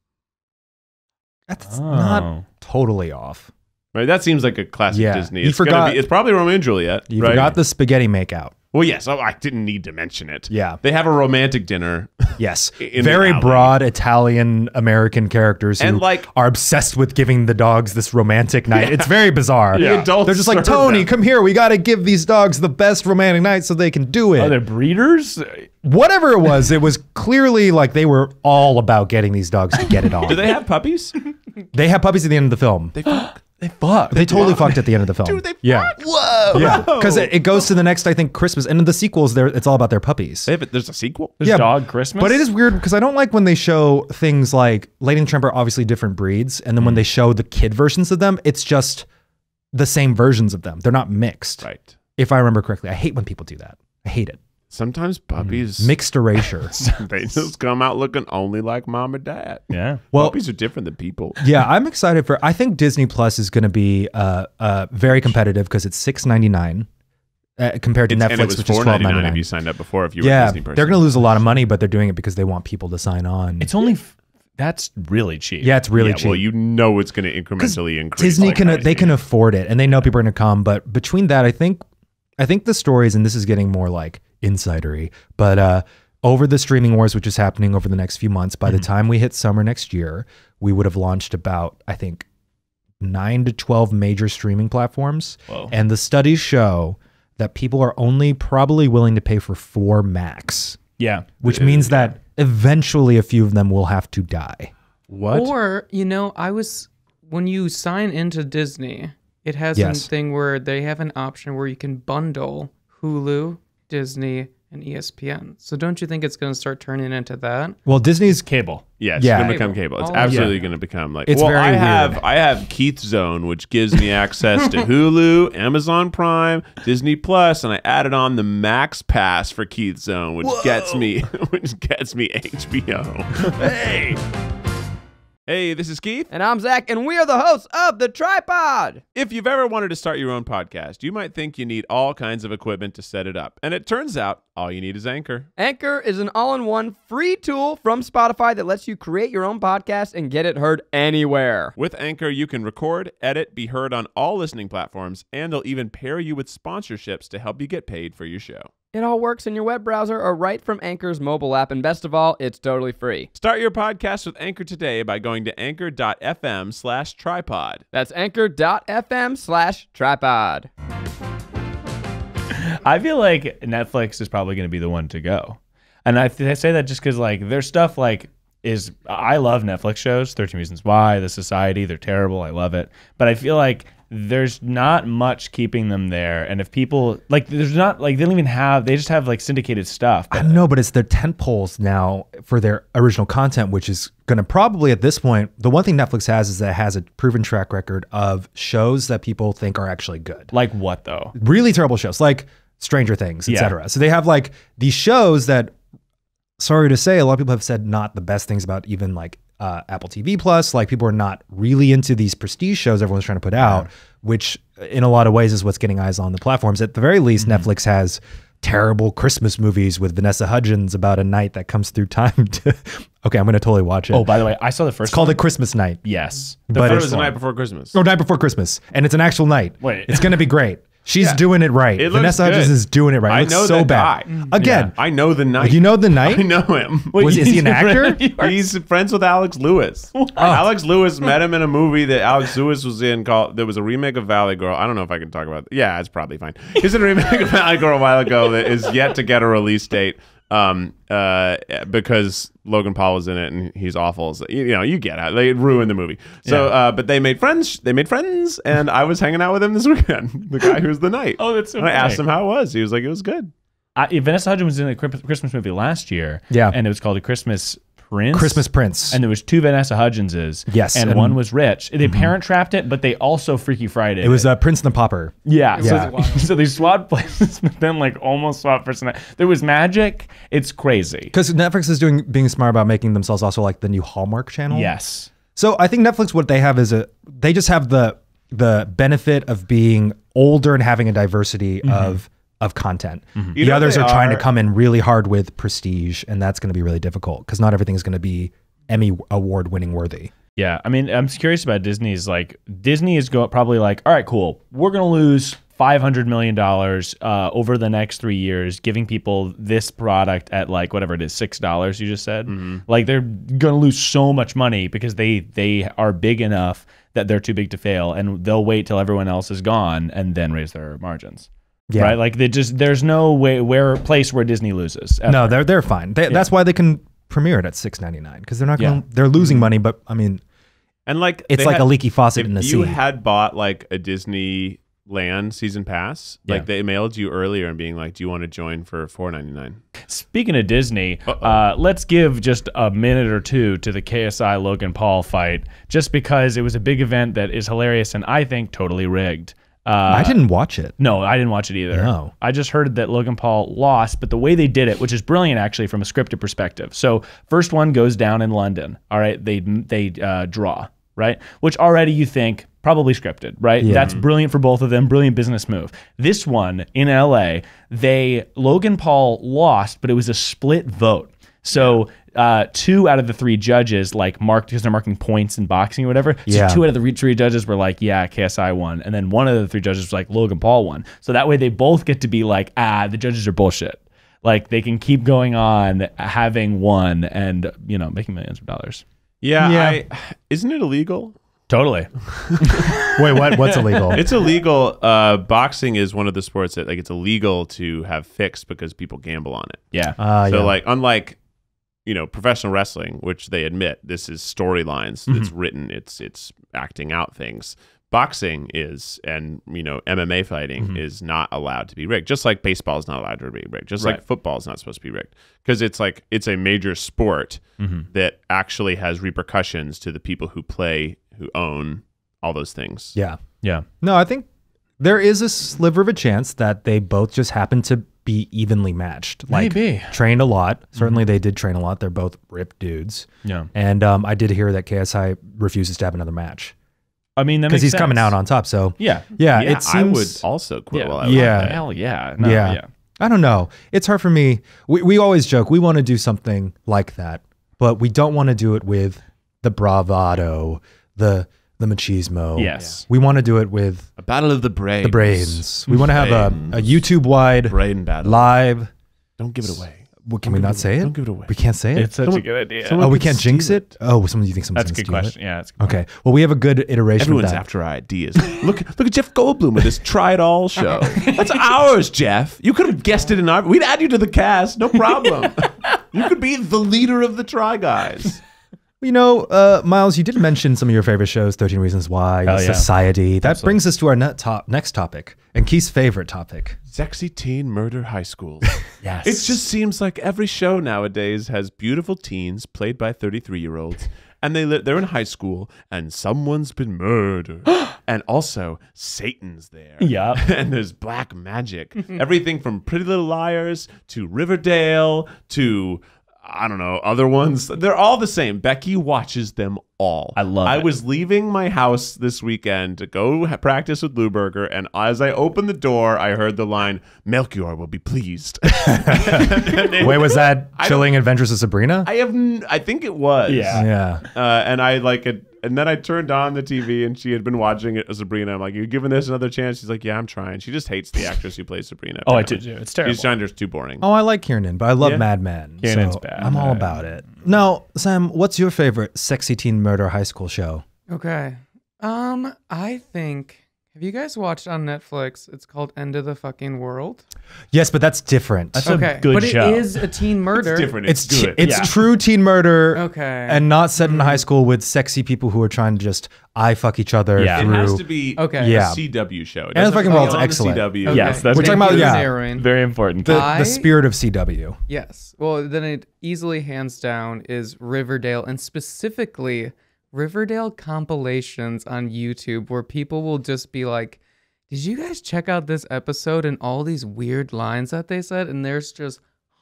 That's Oh. not totally off. Right? That seems like a classic Yeah. Disney. You It's gonna forgot- be- it's probably Romeo and Juliet. You right? forgot the spaghetti makeout. Well, yes. Oh, I didn't need to mention it. Yeah. They have a romantic dinner. Yes. In Very the alley. broad Italian American characters who And, like- are obsessed with giving the dogs this romantic night. It's very bizarre. The adults They're just like, serve Tony, them. come here. We got to give these dogs the best romantic night so they can do it. Are they breeders? Whatever it was clearly like they were all about getting these dogs to get it on. Do they have puppies? They have puppies at the end of the film. They fuck. They fuck. They totally fucked at the end of the film. Dude, they yeah. fuck? Whoa. Yeah. Because it goes to the next, I think, Christmas. And in the sequels, it's all about their puppies. There's a sequel? There's Yeah, dog Christmas? But it is weird because I don't like when they show things like Lady and the Tramp are obviously different breeds. And then when they show the kid versions of them, it's just the same versions of them. They're not mixed. Right. If I remember correctly. I hate when people do that. I hate it. Sometimes puppies, Mixed erasure. they just come out looking only like mom and dad. Yeah. Well, Puppies are different than people. yeah, I'm excited for. I think Disney Plus is going to be very competitive because it's $6.99 compared to And it Netflix, was which is $4.99 $12.99. if you signed up before. If you were a Yeah, Disney person, they're going to lose a lot of money, but they're doing it because they want people to sign on. It's only, that's really cheap. yeah, it's really yeah, cheap. well, you know it's going to incrementally increase. Disney like can crazy. they can afford it, and they know people are going to come. But between that, I think the stories, and this is getting more like insidery, but over the streaming wars, which is happening over the next few months, by the time we hit summer next year, we would have launched about, I think, 9 to 12 major streaming platforms. Whoa. And the studies show that people are only probably willing to pay for 4 max, Yeah. which means that eventually a few of them will have to die. What? Or, when you sign into Disney, it has Yes. something where they have an option where you can bundle Hulu, Disney, and ESPN. So don't you think it's going to start turning into that? Well, Disney's Cable. Yeah, it's Yeah. going to become cable. It's Oh, absolutely yeah. going to become like. It's well, very I have Keith Zone, which gives me access to Hulu, Amazon Prime, Disney Plus, and I added on the Max Pass for Keith Zone, which gets me HBO. Hey. Hey, this is Keith. And I'm Zach, and we are the hosts of The Tripod. If you've ever wanted to start your own podcast, you might think you need all kinds of equipment to set it up. And it turns out all you need is Anchor. Anchor is an all-in-one free tool from Spotify that lets you create your own podcast and get it heard anywhere. With Anchor, you can record, edit, be heard on all listening platforms, and they'll even pair you with sponsorships to help you get paid for your show. It all works in your web browser or right from Anchor's mobile app, and best of all, it's totally free. Start your podcast with Anchor today by going to anchor.fm/tripod. That's anchor.fm/tripod. I feel like Netflix is probably going to be the one to go. And I say that just because their stuff I love Netflix shows, 13 Reasons Why, The Society, they're terrible. I love it. But I feel like there's not much keeping them there. And if people they don't even have, they just have syndicated stuff. I But don't know, but it's their tent poles now for their original content, which is going to probably at this point, the one thing Netflix has is that it has a proven track record of shows that people think are actually good. like what though? Really terrible shows like Stranger Things, Yeah. etc. So they have these shows that, sorry to say, a lot of people have said not the best things about even Apple TV Plus. People are not really into these prestige shows everyone's trying to put out, which in a lot of ways is what's getting eyes on the platforms. At the very least, Netflix has terrible Christmas movies with Vanessa Hudgens about a night that comes through time. Okay, I'm going to totally watch it. Oh, by the way, I saw the first It's called one. A Christmas Night. Yes. I But thought it it's was the night before Christmas. Night Before Christmas. And it's an actual night. Wait. It's going to be great. She's doing it right. It looks Vanessa Hudgens good. is doing it right. I It looks know so that bad. guy. Again, I know the Knight. you know the Knight? I know him. Is he an actor? He's friends with Alex Lewis. Alex Lewis met him in a movie that Alex Lewis was in called. There was a remake of Valley Girl. I don't know if I can talk about it. Yeah, it's probably fine. He's in a remake of Valley Girl a while ago that is yet to get a release date. Because Logan Paul was in it and he's awful. So, you get it. They ruined the movie. So, but they made friends. And I was hanging out with him this weekend. The guy who's the Knight. Oh, that's so And I funny. asked him how it was. He was like, it was good. Vanessa Hudgens was in a Christmas movie last year. Yeah. And it was called A Christmas Prince. Christmas Prince. And there was 2 Vanessa Hudgenses. Yes, And and- one was rich. They parent trapped it, but they also Freaky Friday. It was Prince and the Pauper. Yeah. Yeah. So they swapped places, but then like almost swapped personality. There was magic. It's crazy. Because Netflix is being smart about making themselves also like the new Hallmark channel. Yes. So I think Netflix, what they have is they just have the benefit of being older and having a diversity of content. You The know others they are trying to are- come in really hard with prestige, and that's going to be really difficult because not everything is going to be Emmy award winning worthy. Yeah. I mean, I'm curious about Disney's Disney is probably like, all right, cool. We're going to lose $500 million over the next 3 years, giving people this product at like whatever it is, $6 you just said. Like they're going to lose so much money because they are big enough that they're too big to fail, and they'll wait till everyone else is gone and then raise their margins. Yeah. Right? Like there's no place where Disney loses. ever. No, they're fine. That's why they can premiere it at $6.99 because they're not going. They're losing money, but I mean, And like it's they like had- a leaky faucet if in the you sea. had bought like a Disneyland season pass, like they mailed you earlier and being like, do you want to join for $4.99? Speaking of Disney, let's give just a minute or two to the KSI Logan Paul fight, just because it was a big event that is hilarious and I think totally rigged. I didn't watch it. No, I didn't watch it either. No. I just heard that Logan Paul lost, but the way they did it, which is brilliant actually from a scripted perspective. So first one goes down in London. All right, they draw, right? Which already you think probably scripted, right? Yeah. That's brilliant for both of them. Brilliant business move. This one in LA, Logan Paul lost, but it was a split vote. So 2 out of the 3 judges marked because they're marking points in boxing or whatever. So Yeah. 2 out of the 3 judges were like, yeah, KSI won. And then 1 of the 3 judges was like, Logan Paul won. So that way they both get to be like, the judges are bullshit. Like they can keep going on having won and, making millions of dollars. Yeah. Isn't it illegal? Totally. Wait, what? What's illegal? It's illegal. Boxing is one of the sports that it's illegal to have fixed because people gamble on it. Yeah. So unlike professional wrestling, which they admit this is storylines, it's written, it's acting out things. Boxing is, and MMA fighting is not allowed to be rigged. Just like baseball is not allowed to be rigged. Just like football is not supposed to be rigged, because it's a major sport that actually has repercussions to the people who play, who own all those things. Yeah. Yeah. No, I think there is a sliver of a chance that they both just happen to be evenly matched. Maybe. Trained a lot. Certainly they did train a lot. They're both ripped dudes. Yeah. And I did hear that KSI refuses to have another match I mean, that because makes he's coming sense. out on top. So Yeah. yeah, Yeah, it seems. I would also quit. Yeah. While I Yeah. was Hell yeah. No, Yeah. yeah. I don't know. It's hard for me. We always joke we want to do something like that, but we don't want to do it with the bravado, the machismo. Yes. We want to do it with a battle of the brains. the brains. We want to have a YouTube-wide brain battle. live. Don't give it away. What, can we not say it? Don't give it away. We can't say it. It's such a good idea. someone- Oh, we could can't jinx steal it. Oh, do you think someone's That's a gonna good steal question. it? Yeah. That's a good Okay. Well, we have a good iteration Everyone's of that. after our ideas. look at Jeff Goldblum with his Try It All show. That's ours, Jeff. You could have guessed it in our. We'd add you to the cast, no problem. You could be the leader of the Try Guys. Miles, you did mention some of your favorite shows, 13 Reasons Why, Hell yeah. Society. That brings us to our next topic, and Keith's favorite topic. Sexy teen murder high school. Yes. It just seems like every show nowadays has beautiful teens played by 33-year-olds, and they're in high school, and someone's been murdered, and also Satan's there. Yeah. And there's black magic. Everything from Pretty Little Liars to Riverdale to I don't know, other ones. They're all the same. Becky watches them all. I love I it. was leaving my house this weekend to go practice with Lou Burger, and as I opened the door, I heard the line, Melchior will be pleased. Wait, was that Chilling Adventures of Sabrina? I think it was. Yeah. Yeah. And I like it. And then I turned on the TV and she had been watching it as Sabrina. I'm like, you giving this another chance? She's like, yeah, I'm trying. She just hates the actress who plays Sabrina. Oh, I apparently. did too. It's terrible. She's trying to too boring. Oh, I like Kiernan, but I love Yeah. Mad Men. Kiernan's so bad. I'm all about it. Now, Sam, what's your favorite sexy teen murder high school show? Okay. I think. Have you guys watched on Netflix? It's called End of the Fucking World. Yes, but that's different. That's a Okay, good but show. it is a teen murder. It's different. It's good. It's Yeah. true teen murder. Okay. And not set in high school with sexy people who are trying to just eye fuck each other Yeah. It through. has to be Okay. Yeah. a CW show. It And the doesn't fucking have to be world's on the excellent. CW. Okay. Yes, that's We're talking Thank about- you, yeah. Narrowing. very important. the spirit of CW. Yes. Well, then it easily hands down is Riverdale, and specifically Riverdale compilations on YouTube where people will just be like, did you guys check out this episode and all these weird lines that they said? And there's just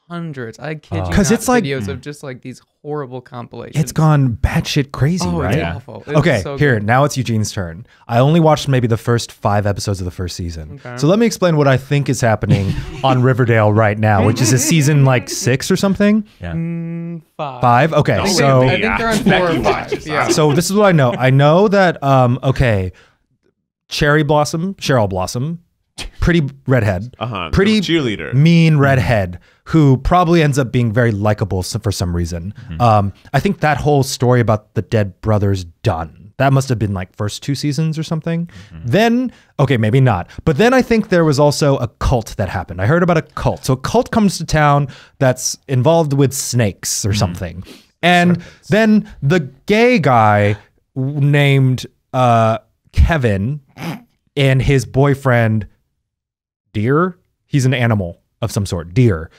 hundreds. I kid you 'Cause not, it's like- videos of just like these horrible compilations. It's gone batshit crazy, Oh, right? it's Yeah. awful. It's Okay, so here, good. now it's Eugene's turn. I only watched maybe the first 5 episodes of the first season. Okay. So let me explain what I think is happening on Riverdale right now, which is a season like 6 or something. Yeah. 5? Okay, Don't so I think they're on 4 Becky or 5. watches. Yeah. so this is what I know. I know that okay, Cheryl Blossom, pretty redhead, pretty cheerleader. mean redhead who probably ends up being very likable for some reason. I think that whole story about the dead brothers done. That must have been like first 2 seasons or something. Then, okay, maybe not. But then I think there was also a cult that happened. I heard about a cult. So a cult comes to town that's involved with snakes or something. And then the gay guy named Kevin and his boyfriend Deer, he's an animal of some sort. Deer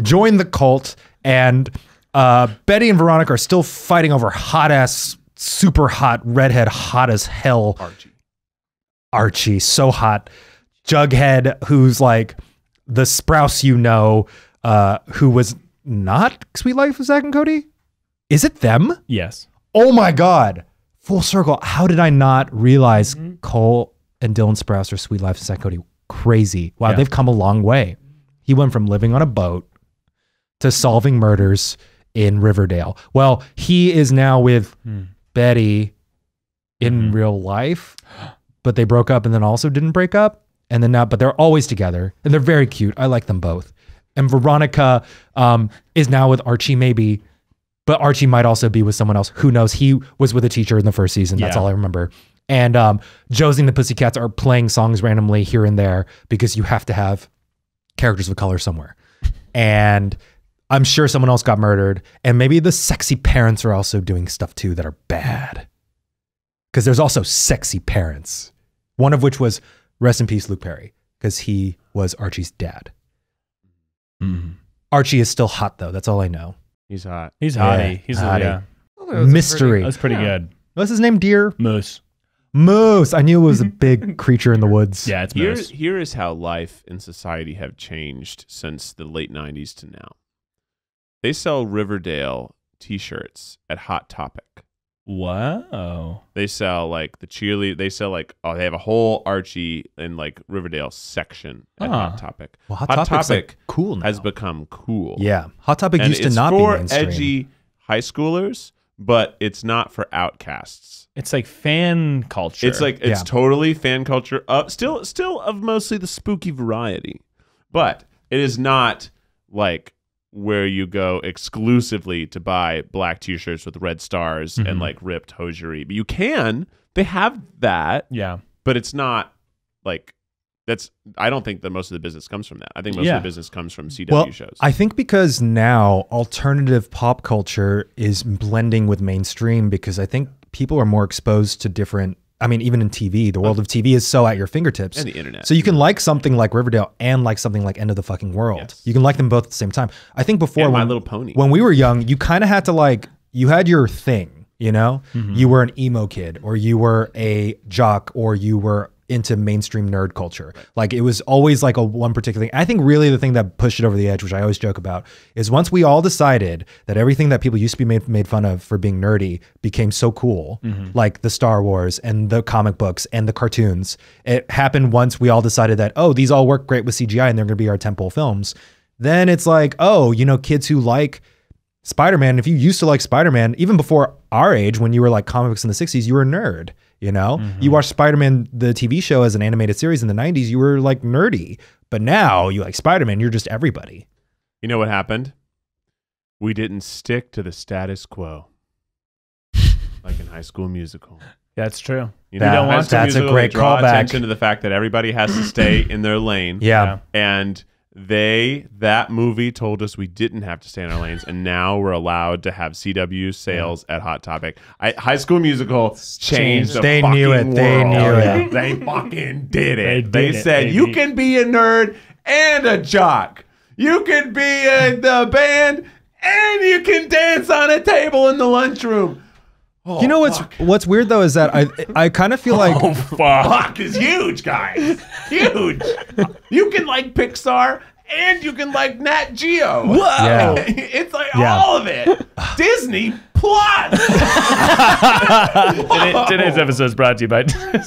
join the cult, and Betty and Veronica are still fighting over hot ass, super hot redhead, hot as hell. Archie, so hot. Jughead, who's like the Sprouse, who was not Sweet Life of Zack and Cody. Is it them? Yes. Oh my God. Full circle. How did I not realize Cole and Dylan Sprouse are Sweet Life of Zack and Cody? Crazy. Wow, Yeah. they've come a long way. He went from living on a boat to solving murders in Riverdale. Well, he is now with Betty in real life, but they broke up and then also didn't break up. And then now, but they're always together and they're very cute. I like them both. And Veronica is now with Archie, maybe. But Archie might also be with someone else. Who knows? He was with a teacher in the first season. That's Yeah. all I remember. And Josie and the Pussycats are playing songs randomly here and there because you have to have characters of color somewhere. And I'm sure someone else got murdered. And maybe the sexy parents are also doing stuff too that are bad. Because there's also sexy parents. One of which was, rest in peace, Luke Perry. Because he was Archie's dad. Archie is still hot though. That's all I know. He's hot. He's Yeah, hottie. He's hottie. yeah. Oh, that was a Mystery. That's pretty good. What's his name? Deer? Moose. Moose. I knew it was a big creature in the woods. Yeah, it's Moose. Here is how life and society have changed since the late 90s to now. They sell Riverdale t-shirts at Hot Topic. Wow. They sell like the cheerleader. They sell like, they have a whole Archie and like Riverdale section at Hot Topic. Well, Hot Topic's, like, cool now. has become cool. Yeah. Hot Topic And used to it's not be for mainstream. edgy high schoolers, but it's not for outcasts. It's like fan culture. It's like it's Yeah. totally fan culture. Still of mostly the spooky variety, but it is not like where you go exclusively to buy black T-shirts with red stars and like ripped hosiery. But you can. They have that, yeah. but it's not like that's. I don't think that most of the business comes from that. I think most of the business comes from CW Well, shows. I think because now alternative pop culture is blending with mainstream because I think people are more exposed to different. I mean, even in TV, the world of TV is so at your fingertips. And the internet. So you can like something like Riverdale and like something like End of the Fucking World. Yes. You can like them both at the same time. I think before And My when, Little Pony. when we were young, you kind of had to like, you had your thing, you know? You were an emo kid or you were a jock or you were into mainstream nerd culture. Like it was always like a one particular thing. I think really the thing that pushed it over the edge, which I always joke about, is once we all decided that everything that people used to be made fun of for being nerdy became so cool, like the Star Wars and the comic books and the cartoons. It happened once we all decided that, oh, these all work great with CGI and they're going to be our tentpole films. Then it's like, oh, you know, kids who like Spider-Man, if you used to like Spider-Man, even before our age, when you were like comic books in the 60s, you were a nerd, you know? You watched Spider-Man, the TV show as an animated series in the 90s, you were like nerdy. But now you like Spider-Man, you're just everybody. You know what happened? We didn't stick to the status quo. Like in High School Musical. That's true. You know, want High School that's a Musical, great they draw callback. attention to the fact that everybody has to stay in their lane. Yeah. And that movie told us we didn't have to stay in our lanes, and now we're allowed to have CW sales at Hot Topic. High School Musical changed the They fucking knew it. They world. knew it. They fucking did it. They They did it, said, baby. you can be a nerd and a jock. You can be in the band and you can dance on a table in the lunchroom. Oh, You know what's weird though is that I kind of feel like Oh, fuck. fuck is huge, guys. Huge. You can like Pixar and you can like Nat Geo. Whoa. Yeah. It's like Yeah. all of it. Disney Plus. Today's episode is brought to you by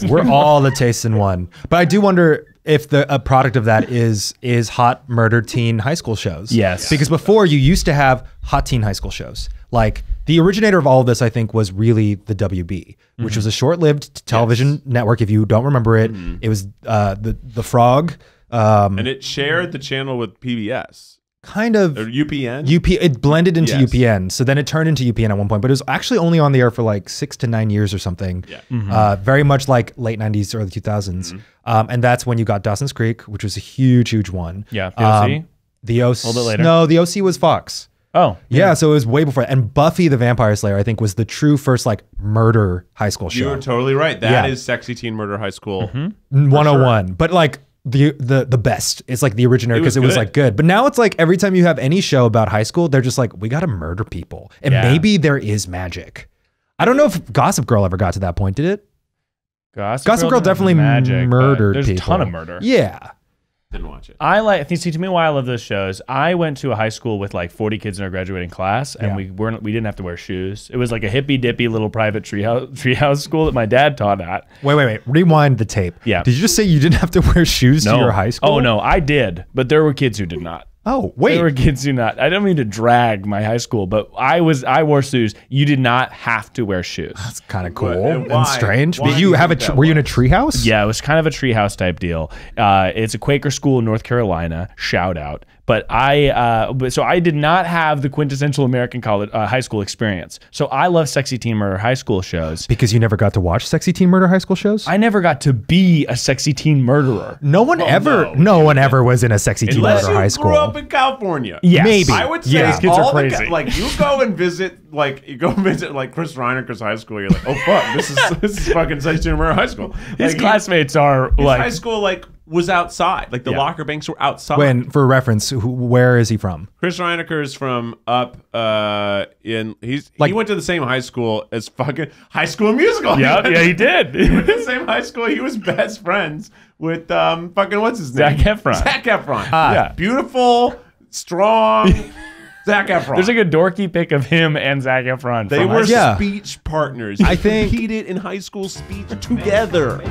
we're all the taste in one. But I do wonder if a product of that is hot murder teen high school shows. Yes. Because before you used to have hot teen high school shows. Like the originator of all of this, I think, was really the WB, which was a short-lived television network. If you don't remember it, it was the Frog. And it shared the channel with PBS. Kind of Or UPN. it blended into Yes. UPN. So then it turned into UPN at one point, but it was actually only on the air for like 6 to 9 years or something. Yeah. Very much like late 90s, early 2000s. And that's when you got Dawson's Creek, which was a huge, huge one. Yeah, the OC? The OC. A little bit later. No, the OC was Fox. Oh. Yeah, so it was way before. And Buffy the Vampire Slayer, I think, was the true first like murder high school You show. are totally right. That is Yeah. Sexy Teen Murder High School. 101. But like the best. It's like the originator It was because it was good. like good. But now it's like every time you have any show about high school, they're just like, we got to murder people. And Yeah. maybe there is magic. I don't know if Gossip Girl ever got to that point, did it? Gossip Girl doesn't definitely have magic, but murdered There's people. a ton of murder. Yeah. Didn't watch it. See, to me, why I love those shows, I went to a high school with like 40 kids in our graduating class, and Yeah. we didn't have to wear shoes. It was like a hippy dippy little private treehouse school that my dad taught at. Wait. Rewind the tape. Yeah. Did you just say you didn't have to wear shoes to your high school? Oh no, I did, but there were kids who did not. Oh, wait. There were kids who not. I don't mean to drag my high school, but I wore shoes. You did not have to wear shoes. That's kind of cool and and why? strange. Why Did do you you have think that were you in a treehouse? Yeah, it was kind of a treehouse type deal. It's a Quaker school in North Carolina. Shout out. But so I did not have the quintessential American college high school experience. So I love Sexy Teen Murder high school shows. Because you never got to watch Sexy Teen Murder high school shows? I never got to be a sexy teen murderer. No one ever was in a Sexy Teen Unless Murder you high grew school. up in California. Yes. Maybe. I would say Yeah. These kids are all the crazy. like you go visit like Chris Reiner's high school. You're like, oh fuck, this is fucking Sexy Teen Murder High School. His Like, classmates are his like high school was outside. Like the Yeah. locker banks were outside. When, for reference, where is he from? Chris Reinecker is from up he Like- went to the same high school as fucking High School Musical. Yeah, he did. He went to the same high school. He was best friends with fucking what's his name? Zac Efron. Zac Efron. Yeah. Beautiful, strong Zac Efron. There's like a dorky pic of him and Zac Efron. They from were high Yeah. speech partners. I They think- competed in high school speech together.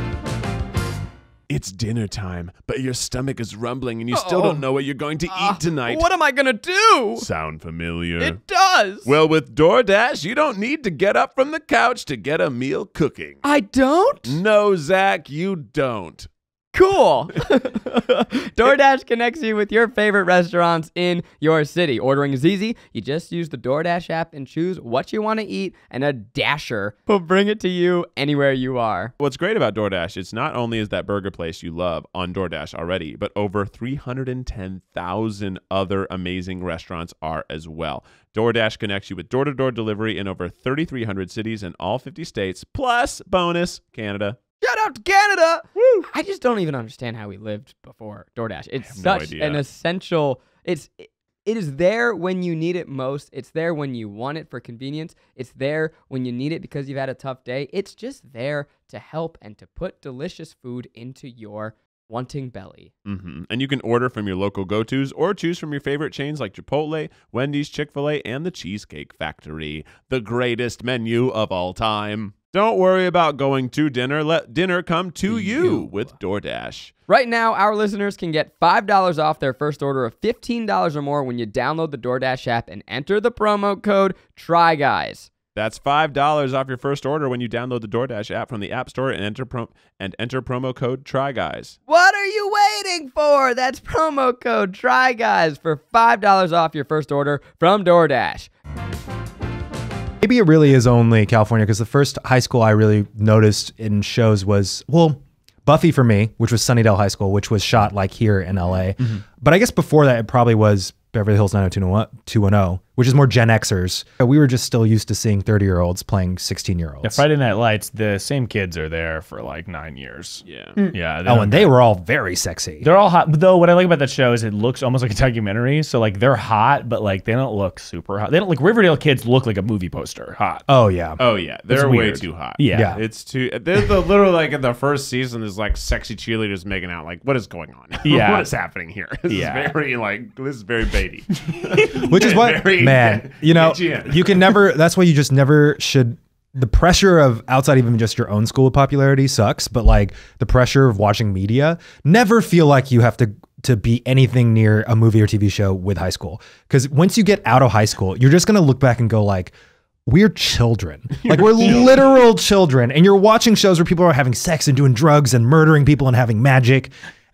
It's dinner time, but your stomach is rumbling and you still don't know what you're going to eat tonight. What am I gonna do? Sound familiar? It does. Well, with DoorDash, you don't need to get up from the couch to get a meal cooking. I don't? No, Zach, you don't. Cool. DoorDash connects you with your favorite restaurants in your city. Ordering is easy. You just use the DoorDash app and choose what you want to eat, and a Dasher will bring it to you anywhere you are. What's great about DoorDash, it's not only is that burger place you love on DoorDash already, but over 310,000 other amazing restaurants are as well. DoorDash connects you with door-to-door delivery in over 3,300 cities in all 50 states, plus bonus, Canada. Shout out to Canada! Woo! I just don't even understand how we lived before DoorDash. It's no such idea. an essential. It is there when you need it most. It's there when you want it for convenience. It's there when you need it because you've had a tough day. It's just there to help and to put delicious food into your wanting belly. Mm-hmm. And you can order from your local go-tos or choose from your favorite chains like Chipotle, Wendy's, Chick-fil-A, and the Cheesecake Factory. The greatest menu of all time. Don't worry about going to dinner. Let dinner come to you with DoorDash. Right now, our listeners can get $5 off their first order of $15 or more when you download the DoorDash app and enter the promo code TRYGUYS. That's $5 off your first order when you download the DoorDash app from the App Store and enter promo code TRYGUYS. What are you waiting for? That's promo code TRYGUYS for $5 off your first order from DoorDash. Maybe it really is only California, because the first high school I really noticed in shows was, well, Buffy for me, which was Sunnydale High School, which was shot like here in LA. But I guess before that, it probably was Beverly Hills 90210, which is more Gen Xers. We were just still used to seeing 30-year-olds playing 16-year-olds. Yeah, Friday Night Lights, the same kids are there for like 9 years. Yeah. Yeah. Oh, and they were all very sexy. They're all hot. But though, what I like about that show is it looks almost like a documentary. So like they're hot, but like they don't look super hot. They don't like Riverdale kids look like a movie poster hot. Oh, yeah. Oh, yeah. They're way weird. too hot. Yeah. It's too. They're literally like in the first season, there's like sexy cheerleaders making out. Like, what is going on? Yeah. What is happening here? This is very baity. Which is what, Very- man, you know, Gin. you can never, that's why you just never should, the pressure of outside even just your own school popularity sucks, but like the pressure of watching media, never feel like you have to be anything near a movie or TV show with high school. Because once you get out of high school, you're just going to look back and go like, we're children. Like we're literal children. And you're watching shows where people are having sex and doing drugs and murdering people and having magic.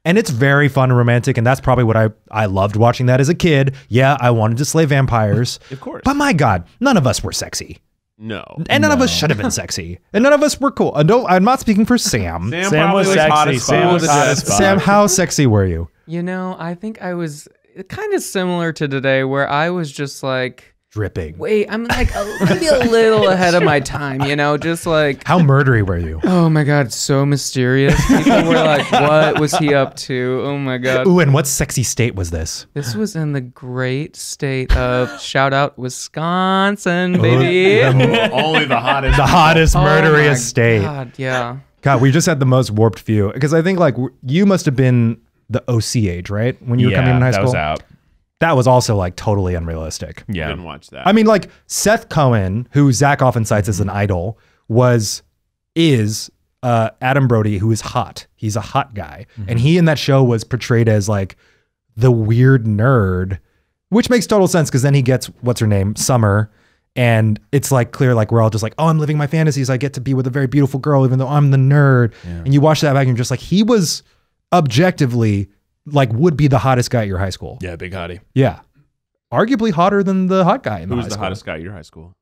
And it's very fun and romantic, and that's probably what I loved watching that as a kid. Yeah, I wanted to slay vampires. Of course. But my God, none of us were sexy. No. And none of us should have been sexy. And none of us were cool. No, I'm not speaking for Sam. Sam Sam was probably hot sexy. as Sam fuck. was hot as fuck. Sam, how sexy were you? You know, I think I was kind of similar to today, where I was just like, Dripping. wait, I'm like maybe a little ahead of my time, you know, just like, How murdery were you? oh my God, so mysterious. People were like, what was he up to? Oh my God. Ooh, and what sexy state was this? This was in the great state of, shout out, Wisconsin, baby. Only the hottest. The hottest, Oh my murderiest state. God, yeah. God, we just had the most warped view. Because I think like you must have been the OC age, right? When you were coming in high that school? was out. That was also like totally unrealistic. Yeah. Didn't watch that. I mean, like Seth Cohen, who Zach often cites as an idol, is Adam Brody, who is hot. He's a hot guy. And he in that show was portrayed as like the weird nerd, which makes total sense because then he gets, what's her name? Summer. And it's like clear, like we're all just like, oh, I'm living my fantasies. I get to be with a very beautiful girl, even though I'm the nerd. Yeah. And you watch that back and you're just like, he was objectively like would be the hottest guy at your high school. Yeah, big hottie. Yeah. Arguably hotter than the hot guy in the Who's high the school. hottest guy at your high school?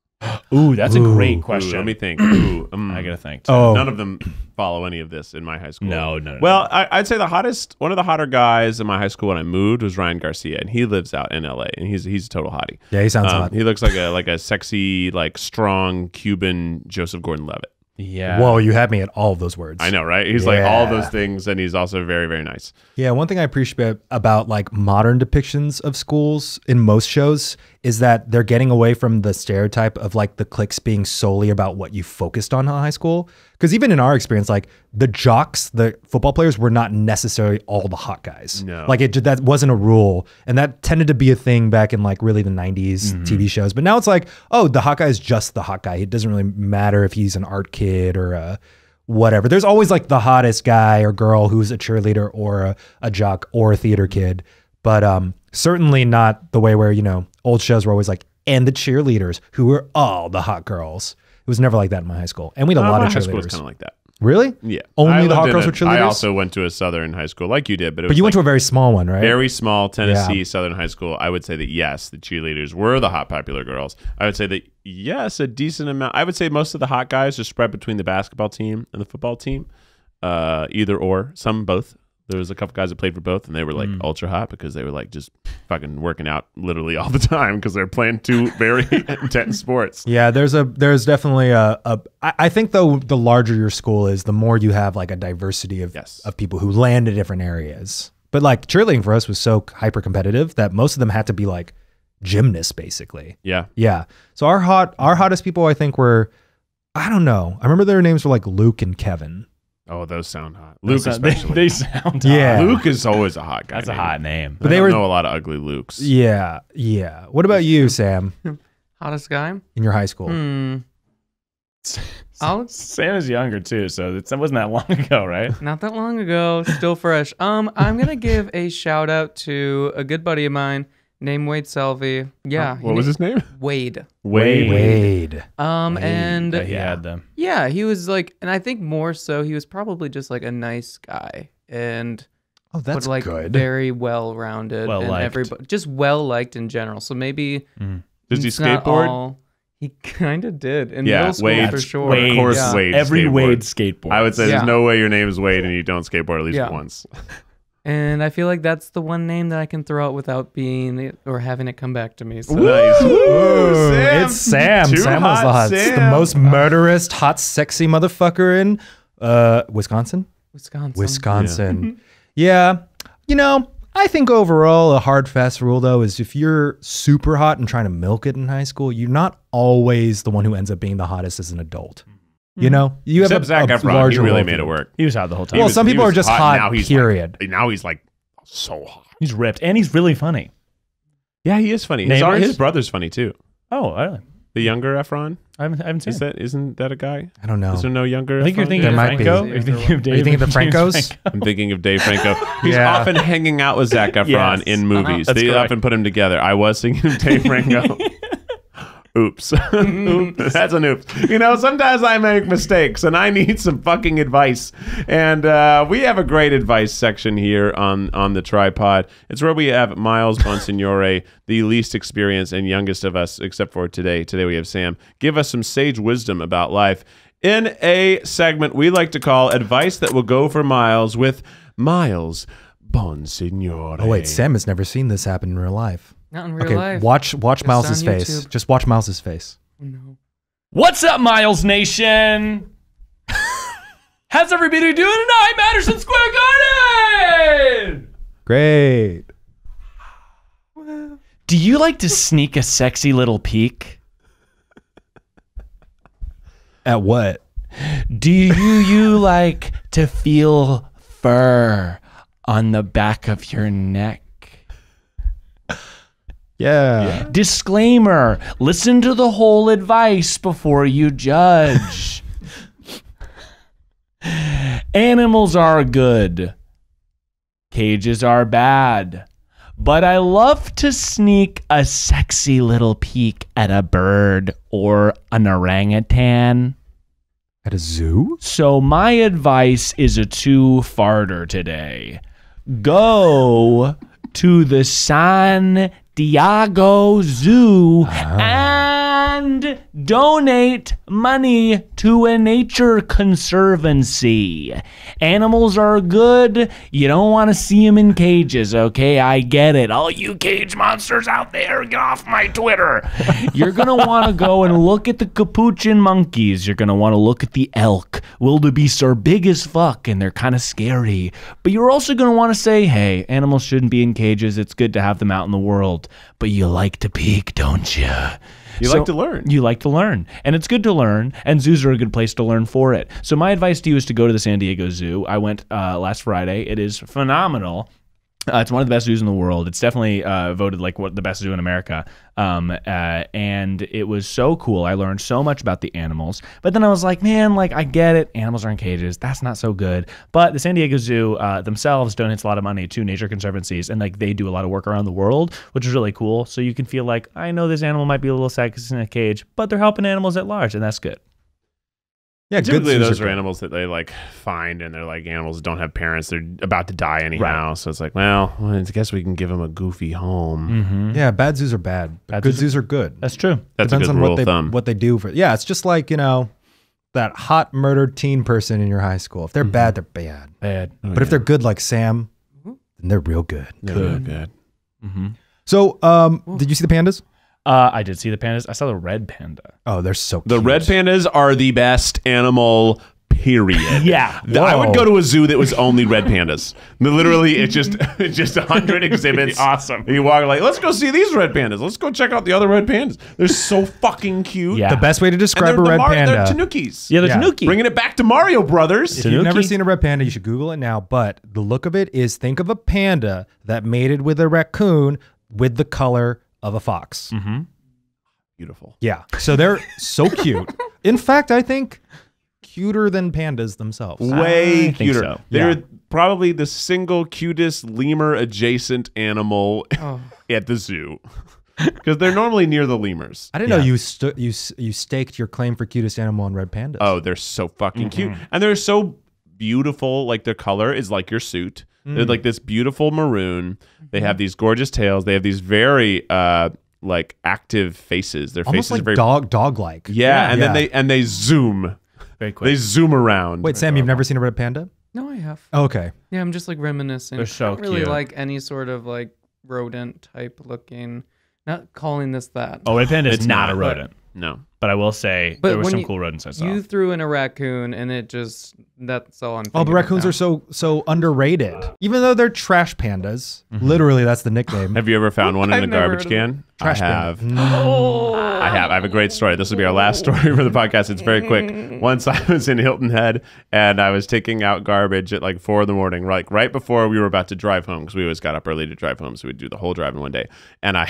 Ooh, that's a great Ooh, question. let me think. I gotta think. Oh. None of them follow any of this in my high school. No. Well, I'd say one of the hotter guys in my high school when I moved was Ryan Garcia, and he lives out in LA, and he's a total hottie. Yeah, he sounds hot. He looks like a sexy, like strong Cuban Joseph Gordon-Levitt. Yeah. Whoa, you had me at all of those words. I know, right? He's like all Yeah. those things, and he's also very, very nice. Yeah, one thing I appreciate about like modern depictions of schools in most shows is that they're getting away from the stereotype of like the cliques being solely about what you focused on in high school. Because even in our experience, like the jocks, the football players were not necessarily all the hot guys. No. Like that wasn't a rule. And that tended to be a thing back in like really the 90s TV shows. But now it's like, oh, the hot guy is just the hot guy. It doesn't really matter if he's an art kid or a whatever. There's always like the hottest guy or girl who's a cheerleader or a jock or a theater kid. But certainly not the way where, you know, old shows were always like, and the cheerleaders who were all the hot girls. It was never like that in my high school. And we had a lot My of high school was cheerleaders. kind of like that. Really? Yeah. Only I the hot lived girls in were cheerleaders? I also went to a Southern high school like you did, but it was But you went to like a very small one, right? very small Tennessee Yeah. Southern high school. I would say that yes, the cheerleaders were the hot popular girls. I would say that yes, a decent amount. I would say most of the hot guys are spread between the basketball team and the football team, either or, some both. There was a couple guys that played for both, and they were like ultra hot because they were like just fucking working out literally all the time because they're playing two very intense sports. Yeah, there's definitely I think though the larger your school is, the more you have like a diversity of Yes. people who land in different areas. But like cheerleading for us was so hyper competitive that most of them had to be like gymnasts basically. Yeah. Yeah. So our hottest people I think were, I don't know. I remember their names were like Luke and Kevin. Oh, those sound hot. Luke They especially. sound Yeah. hot. Luke is always a hot guy. That's a maybe. hot name. But they they were- know a lot of ugly Lukes. Yeah. Yeah. What about you, Sam, Hottest guy? in your high school? Sam is younger too, so that wasn't that long ago, right? Not that long ago, still fresh. I'm gonna give a shout out to a good buddy of mine named Wade Selvey. Yeah. What was his name? Wade. Wade. And He had them. yeah, he was like, and I think more so, he was probably just like a nice guy and Oh, that's but like good. very well rounded, Well-liked. and everybody just well liked in general. So maybe Does he it's not skateboard? all- He kind of did in Yeah, middle school Wade- for sure. Wade. Of course, Yeah. Wade. Every skateboard. Wade skateboard. I would say Yeah. there's no way your name is Wade and you don't skateboard at least Yeah. once. And I feel like that's the one name that I can throw out without being or having it come back to me. So. Nice. Ooh, Sam. it's Sam. Too Sam was the hot, hot, the Sam. most murderous, hot, sexy motherfucker in Wisconsin. Wisconsin. Yeah, you know, I think overall a hard fast rule though is if you're super hot and trying to milk it in high school, you're not always the one who ends up being the hottest as an adult. You know, you Except Zac have a Efron, he larger really worldview. made it work. He was hot the whole time. Well, was- some he people was are just hot, hot. now he's Period. Now he's like so hot. He's ripped, and he's really funny. Yeah, he is funny. Neighbors? His brother's funny too. Oh, really? The younger Efron. I haven't seen. Isn't that a guy? I don't know. Is there no younger? I think you're Efron? thinking There of might be. Franco. Are you thinking of Dave? Are you thinking of the James Francos? Franco? I'm thinking of Dave Franco. He's Yeah. often hanging out with Zac Efron Yes. in movies. That's They correct. often put him together. I was thinking of Dave Franco. Oops. Oops. That's an oops. You know, sometimes I make mistakes and I need some fucking advice. And we have a great advice section here on the tripod. It's where we have Miles Bonsignore, the least experienced and youngest of us, except for today. Today we have Sam. Give us some sage wisdom about life in a segment we like to call Advice That Will Go for Miles with Miles Bonsignore. Oh wait, Sam has never seen this happen in real life. Not in real Okay, life. watch Miles's on face. YouTube. Just watch Miles's face. Oh, no. What's up, Miles Nation? How's everybody doing tonight, Madison Square Garden? Great. Do you like to sneak a sexy little peek? At what? Do you like to feel fur on the back of your neck? Yeah. Disclaimer, listen to the whole advice before you judge. Animals are good. Cages are bad. But I love to sneak a sexy little peek at a bird or an orangutan. At a zoo? So my advice is a two-farter today. Go to the San Diego Zoo and donate money to a nature conservancy. Animals are good. You don't want to see them in cages, okay? I get it. All you cage monsters out there, get off my Twitter. You're going to want to go and look at the capuchin monkeys. You're going to want to look at the elk. Wildebeests are big as fuck and they're kind of scary. But you're also going to want to say, hey, animals shouldn't be in cages. It's good to have them out in the world. But you like to peek, don't you? You like to learn. You like to learn. And it's good to learn, and zoos are a good place to learn for it. So my advice to you is to go to the San Diego Zoo. I went last Friday. It is phenomenal. It's one of the best zoos in the world. It's definitely voted like the best zoo in America. And it was so cool. I learned so much about the animals. But then I was like, man, like I get it. Animals are in cages. That's not so good. But the San Diego Zoo themselves donates a lot of money to nature conservancies. And like they do a lot of work around the world, which is really cool. So you can feel like, I know this animal might be a little sad because it's in a cage, but they're helping animals at large. And that's good. Yeah, good Typically, zoos those are good. animals that they like find, and they're like animals that don't have parents. They're about to die anyhow. So it's like, well, I guess we can give them a goofy home. Yeah, bad zoos are bad. But good zoos are good. That's true. That's Depends a good on rule what of thumb. what they do for. Yeah, it's just like, you know, that hot murdered teen person in your high school. If they're bad, they're bad. Bad. But if they're good like Sam, then they're real good. Good. So, did you see the pandas? I did see the pandas. I saw the red panda. Oh, they're so The cute. red pandas are the best animal. Period. Yeah. I would Whoa. go to a zoo that was only red pandas. Literally, it's just 100 exhibits. Awesome. You walk like, let's go see these red pandas. Let's go check out the other red pandas. They're so fucking cute. Yeah. The best way to And describe they're a red They're panda. tanukis. Yeah, there's Yeah. Nuki. Bringing it back to Mario Brothers. If you've never Tanuki? seen a red panda, you should Google it now. But the look of it is, think of a panda that mated with a raccoon with the color of a fox. Beautiful. Yeah. So they're so cute. In fact, I think cuter than pandas themselves. Way I think cuter. so. They're probably the single cutest lemur adjacent animal Oh. at the zoo. Because they're normally near the lemurs. I didn't know you staked your claim for cutest animal on red pandas. Oh, they're so fucking cute. And they're so beautiful. Like their color is like your suit. They're like this beautiful maroon. They have these gorgeous tails. They have these very like active faces. Their almost faces like are very dog-like. Yeah, and they zoom. Very quick. They zoom around. Wait, Sam, you've never seen a red panda? No, I have. Oh, okay. Yeah, I'm just like reminiscing. They're so I don't really cute. like any sort of like rodent type looking. Not calling this that. Oh, red panda is It's not a not, rodent. No. But I will say But there were when some you- cool rodents I saw. You threw in a raccoon, and it just that's all I'm. Oh, but thinking raccoons now. are so underrated. Even though they're trash pandas, literally that's the nickname. Have you ever found one in I've a never garbage heard of can? Trash I have. panda. I have. I have a great story. This will be our last story for the podcast. It's very quick. Once I was in Hilton Head and I was taking out garbage at like 4 a.m, like right before we were about to drive home, because we always got up early to drive home, so we'd do the whole drive in one day. And I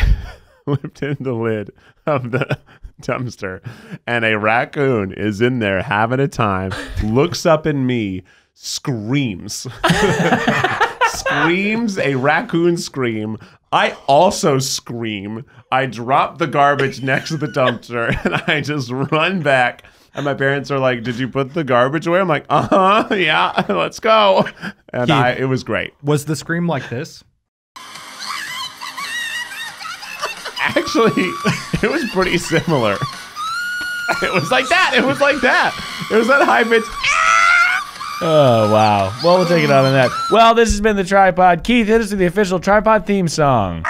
whipped in the lid of the dumpster, and a raccoon is in there having a time, looks up at me, screams. Screams a raccoon scream. I also scream. I drop the garbage next to the dumpster and I just run back. And my parents are like, "Did you put the garbage away?" I'm like, yeah, let's go. And it was great. Was the scream like this? Actually, it was pretty similar. It was like that. It was like that. It was that high pitch. Oh, wow. Well, we'll take it on that. Well, this has been The Tripod. Keith, hit us with the official Tripod theme song.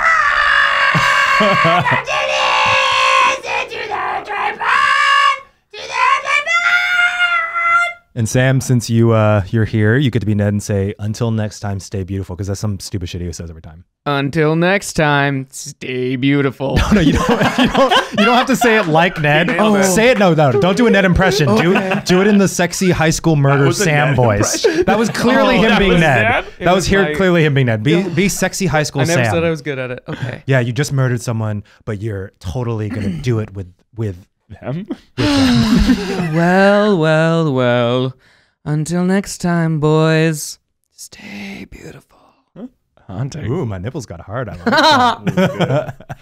And Sam, since you're here, you get to be Ned and say, "Until next time, stay beautiful," because that's some stupid shit he says every time. Until next time, stay beautiful. No, you don't have to say it like Ned. nailed it. Say it. No, don't do a Ned impression. Do it in the sexy high school murder was a Sam Ned voice. impression. That was clearly him that being was Ned. Ned? It That was was here my- clearly him being Ned. Be sexy high school I never Sam. said I was good at it. Okay. Yeah, you just murdered someone, but you're totally gonna do it with Them? Well. Until next time, boys. Stay beautiful. Haunting. Ooh, my nipples got hard. I like that.